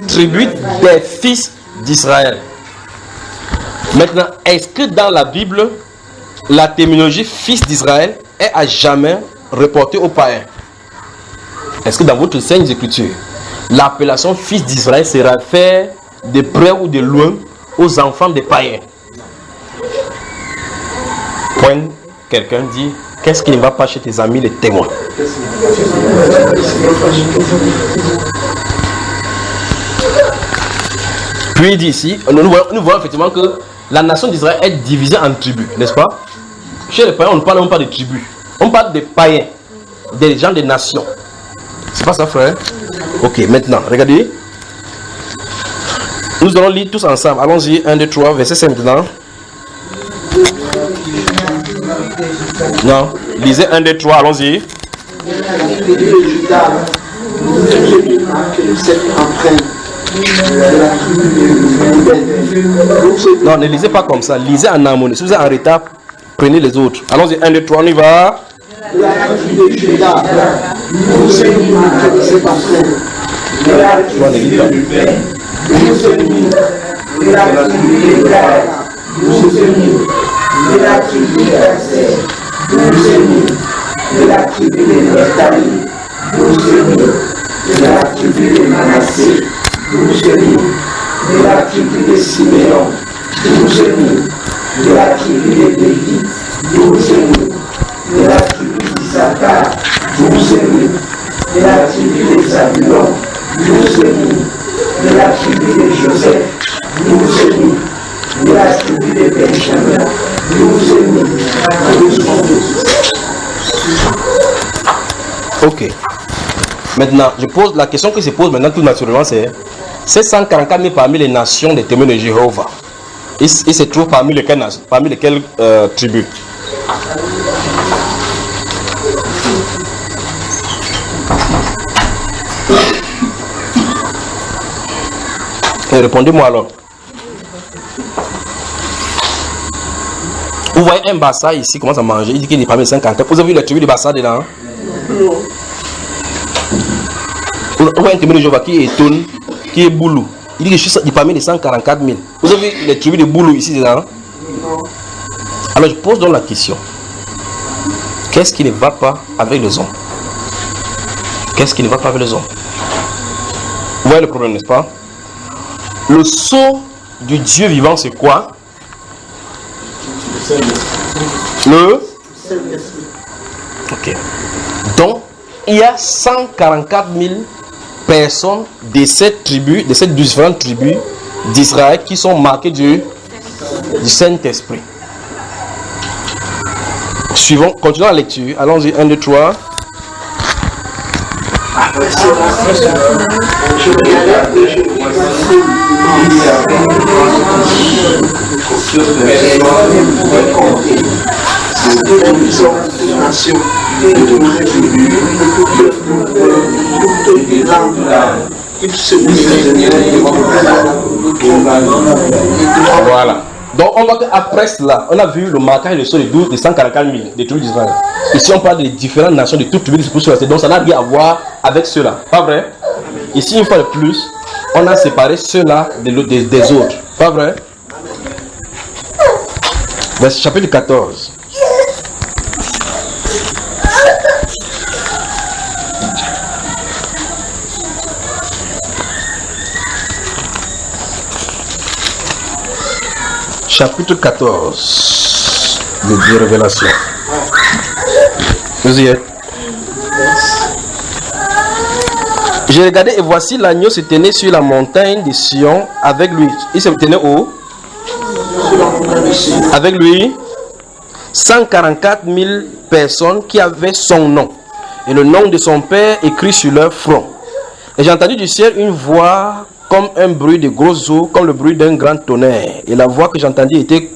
S1: tribus des fils d'Israël. Maintenant, est-ce que dans la Bible, la terminologie fils d'Israël est à jamais reportée aux païens? Est-ce que dans votre Sainte Écriture, l'appellation fils d'Israël se réfère de près ou de loin aux enfants des païens? Point, quelqu'un dit, qu'est-ce qui ne va pas chez tes amis les témoins? Puis il dit ici, nous voyons effectivement que la nation d'Israël est divisée en tribus, n'est-ce pas? Chez les païens, on ne parle même pas de tribus. On parle des païens, des gens des nations. C'est pas ça, frère? Ok, maintenant, regardez. Nous allons lire tous ensemble. Allons-y, 1, 2, 3, verset 5 maintenant. Non, lisez 1, 2, 3, allons-y. Non, ne lisez pas comme ça, lisez en harmonie. Si vous êtes en retard, prenez les autres. Allons-y, 1, 2, 3, on y va.
S5: De la tribu de Manassé, 12 000, de la tribu de Siméon, 12 000, de la tribu de Lévi, 12 000, de la tribu d'Issachar, 12 000, de la tribu de Zabulon, 12 000, de la tribu de Joseph, 12 000, de la tribu de Benjamin, 12 000.
S1: Ok. Maintenant, je pose la question qui se pose maintenant tout naturellement, c'est 144 000 parmi les nations des témoins de Jéhovah. Ils se trouvent parmi lesquelles tribus? Et répondez-moi alors. Vous voyez un bassa ici, il commence à manger, il dit qu'il est parmi les 144. Vous avez vu la tribu de bassa dedans? Non. Vous voyez un témoin de Jéhovah qui est Étonne, qui est Boulou. Il dit que je suis parmi les 144 000. Vous avez vu les tribus de Boulou ici dedans? Non. Alors je pose donc la question. Qu'est-ce qui ne va pas avec les hommes? Qu'est-ce qui ne va pas avec les hommes? Vous voyez le problème, n'est-ce pas? Le sceau du Dieu vivant, c'est quoi? Ok. Donc, il y a 144 000 personnes de cette tribu, de ces différentes tribus d'Israël qui sont marquées du Saint-Esprit. Suivons, continuons la lecture. Allons-y, 1, 2, 3. Voilà. Donc on voit qu'après cela, on a vu le marquage de sceau des 144 000 des tribus d'Israël. Ici on parle des différentes nations, de toutes tribus sur la terre. Donc ça n'a rien à voir avec cela. Pas vrai? Ici une fois de plus, on a séparé ceux-là des autres. Pas vrai? Verset chapitre 14. Chapitre 14 de Révélation. Vous y êtes? J'ai regardé et voici l'agneau se tenait sur la montagne de Sion avec lui. Il se tenait où? Avec lui 144 000 personnes qui avaient son nom et le nom de son père écrit sur leur front. Et j'ai entendu du ciel une voix comme un bruit de grosses eaux, comme le bruit d'un grand tonnerre. Et la voix que j'entendis était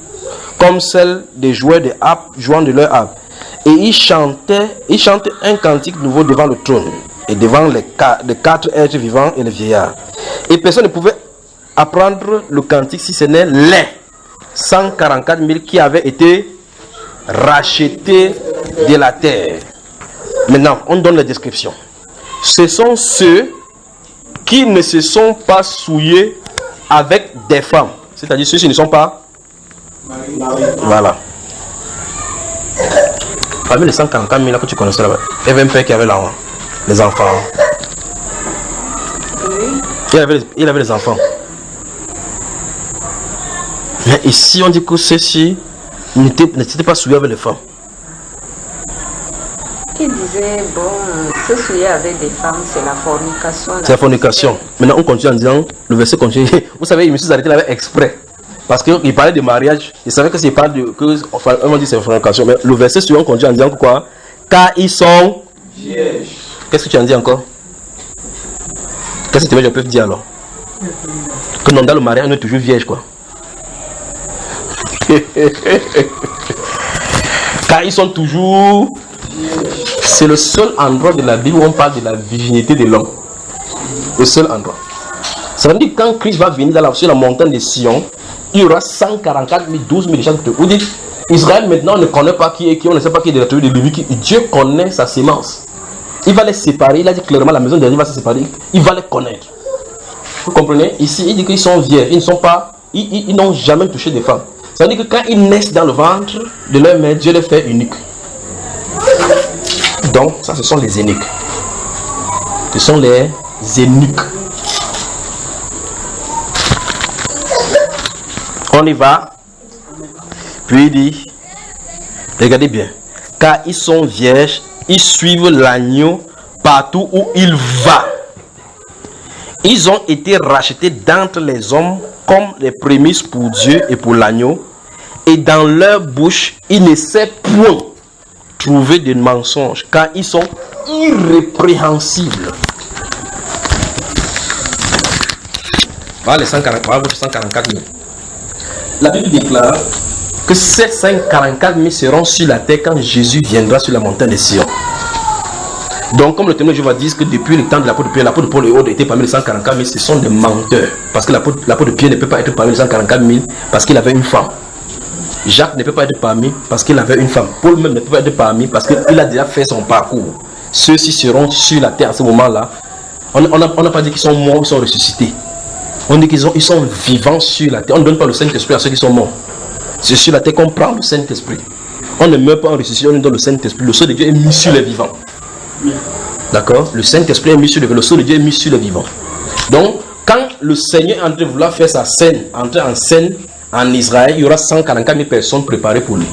S1: comme celle des joueurs de harpe jouant de leur harpe. Et ils chantent un cantique nouveau devant le trône et devant les quatre êtres vivants et les vieillards. Et personne ne pouvait apprendre le cantique si ce n'est les 144 000 qui avaient été rachetés de la terre. Maintenant, on donne la description. Ce sont ceux qui ne se sont pas souillés avec des femmes. C'est-à-dire ceux qui ne sont pas... Voilà. Parmi les 144 000 là que tu connaissais là-bas, il y avait un père qui avait les enfants. Il avait les enfants. Mais ici, on dit que ceux-ci n'étaient pas souillés avec les femmes.
S3: Qui disait, bon, se souiller avec des femmes, c'est la fornication.
S1: C'est la fornication. Maintenant, on continue en disant, le verset continue. Vous savez, je me suis arrêté là exprès. Parce qu'il parlait de mariage. Il savait que c'est pas de. Enfin, on dit c'est la fornication. Mais le verset suivant continue en disant quoi? Car ils sont vierges. Qu'est-ce que tu en dis encore? Qu'est-ce que tu peux dire alors? Que non, dans le mariage, on est toujours vierge, quoi. Car ils sont toujours. C'est le seul endroit de la Bible où on parle de la virginité de l'homme. Le seul endroit. Ça veut dire que quand Christ va venir sur la montagne de Sion, il y aura 144 000, 12 000 gens. Vous dites, Israël maintenant on ne connaît pas qui est qui, on ne sait pas qui est de la tribu de Lévi. Dieu connaît sa sémence. Il va les séparer. Il a dit clairement la maison de Dieu va se séparer. Il va les connaître. Vous comprenez? Ici, il dit qu'ils sont vierges. Ils ne sont pas. Ils n'ont jamais touché des femmes. Ça veut dire que quand ils naissent dans le ventre de leur mère, Dieu les fait uniques. Donc, ça, ce sont les eunuques. Ce sont les eunuques. On y va. Puis il dit, regardez bien, car ils sont vierges, ils suivent l'agneau partout où il va. Ils ont été rachetés d'entre les hommes comme les prémices pour Dieu et pour l'agneau. Et dans leur bouche, il ne s'est point trouvé de mensonges, car ils sont irrépréhensibles. Voilà les 144 000. La Bible déclare que ces 144 000 seront sur la terre quand Jésus viendra sur la montagne de Sion. Donc, comme le témoin de Jéhovah dit que depuis le temps de l'apôtre Paul et autres étaient parmi les 144 000, ce sont des menteurs. Parce que l'apôtre Pierre ne peut pas être parmi les 144 000 parce qu'il avait une femme. Jacques ne peut pas être parmi parce qu'il avait une femme. Paul même ne peut pas être parmi parce qu'il a déjà fait son parcours. Ceux-ci seront sur la terre à ce moment-là. On n'a pas dit qu'ils sont morts, ils sont ressuscités. On dit qu'ils sont vivants sur la terre. On ne donne pas le Saint-Esprit à ceux qui sont morts. C'est sur la terre qu'on prend le Saint-Esprit. On ne meurt pas en ressuscité, on nous donne le Saint-Esprit. Le sceau de Dieu est mis sur les vivants. D'accord? Le Saint-Esprit est mis sur les vivants. Le sceau de Dieu est mis sur les vivants. Donc, quand le Seigneur est en train de vouloir faire sa scène, entrer en scène en Israël, il y aura 144 000 personnes préparées pour lui.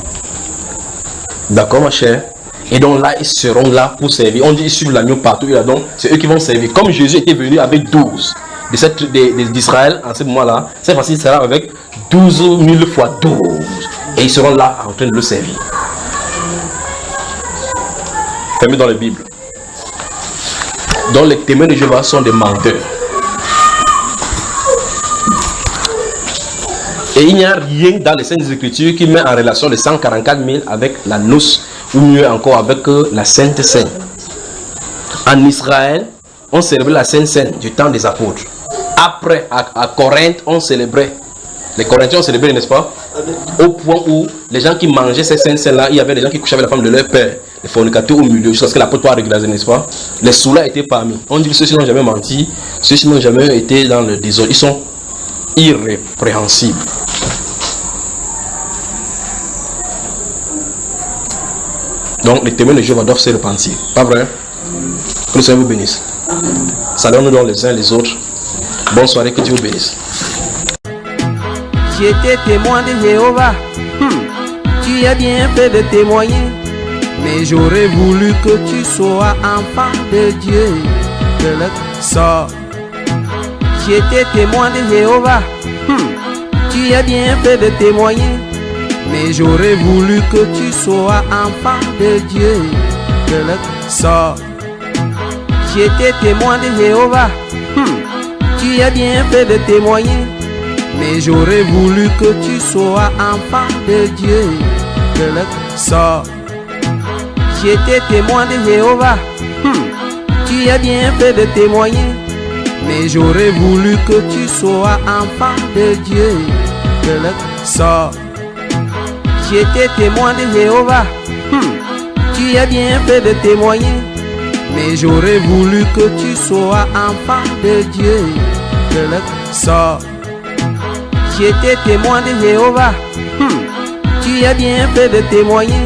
S1: D'accord, ma chère? Et donc là, ils seront là pour servir. On dit ils suivent l'agneau partout. Et là, donc, c'est eux qui vont servir. Comme Jésus était venu avec 12 d'Israël en ce moment-là, cette fois-ci, il sera avec 12 000 fois 12. Et ils seront là en train de le servir. Fermé dans la Bible. Donc les témoins de Jéhovah sont des menteurs. Et il n'y a rien dans les Saintes Écritures qui met en relation les 144 000 avec la noce, ou mieux encore avec la Sainte Seine. En Israël, on célébrait la Sainte Seine du temps des apôtres. Après, à Corinthe, on célébrait. Les Corinthiens ont célébré, n'est-ce pas? Au point où les gens qui mangeaient ces saints-là, il y avait des gens qui couchaient avec la femme de leur père, les fornicateurs au milieu, jusqu'à ce que la porte soit réglasée, n'est-ce pas? Les sous-là étaient parmi. On dit que ceux-ci n'ont jamais menti, ceux-ci n'ont jamais été dans le désordre, ils sont irrépréhensibles. Donc les témoins de Jéhovah doivent se repentir. Pas vrai? Que le Seigneur vous bénisse. Saluons-nous donc les uns les autres. Bonne soirée, que Dieu vous bénisse.
S6: J'étais témoin de Jéhovah. Tu as bien fait de témoigner. Mais j'aurais voulu que tu sois enfant de Dieu. De le sort. J'étais témoin de Jéhovah. Tu as bien fait de témoigner. Mais j'aurais voulu que tu sois enfant de Dieu. De le sort. J'étais témoin de Jéhovah. Tu as bien fait de témoigner. Mais j'aurais voulu que tu sois enfant de Dieu. De le sort. J'étais témoin de Jéhovah. Tu as bien fait de témoigner. Mais j'aurais voulu que tu sois enfant de Dieu. De le sort. J'étais témoin de Jéhovah. Tu as bien fait de témoigner. Mais j'aurais voulu que tu sois enfant de Dieu. De le sort. J'étais témoin de Jéhovah. Tu as bien fait de témoigner.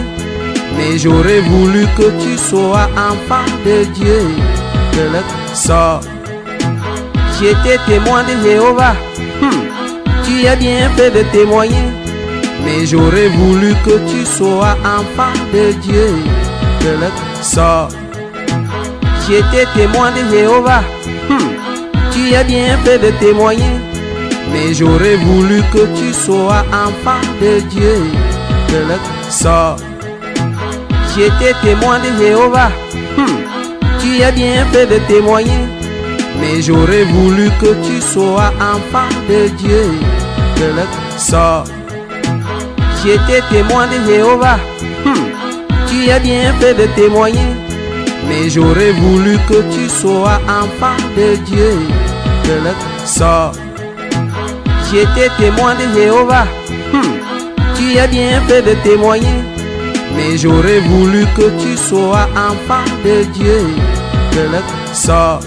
S6: Mais j'aurais voulu que tu sois enfant de Dieu. De le sort. J'étais témoin de Jéhovah. Tu as bien fait de témoigner. Mais j'aurais voulu que tu sois enfant de Dieu. De le sort. J'étais témoin de Jéhovah. Tu as bien fait de témoigner. Mais j'aurais voulu que tu sois enfant de Dieu. De le sort. J'étais témoin de Jéhovah. Tu as bien fait de témoigner. Mais j'aurais voulu que tu sois enfant de Dieu. De le sort. J'étais témoin de Jéhovah. Tu as bien fait de témoigner. Mais j'aurais voulu que tu sois enfant de Dieu. De le sort. J'étais témoin de Jéhovah. Tu as bien fait de témoigner. Mais j'aurais voulu que tu sois enfant de Dieu. De le sort.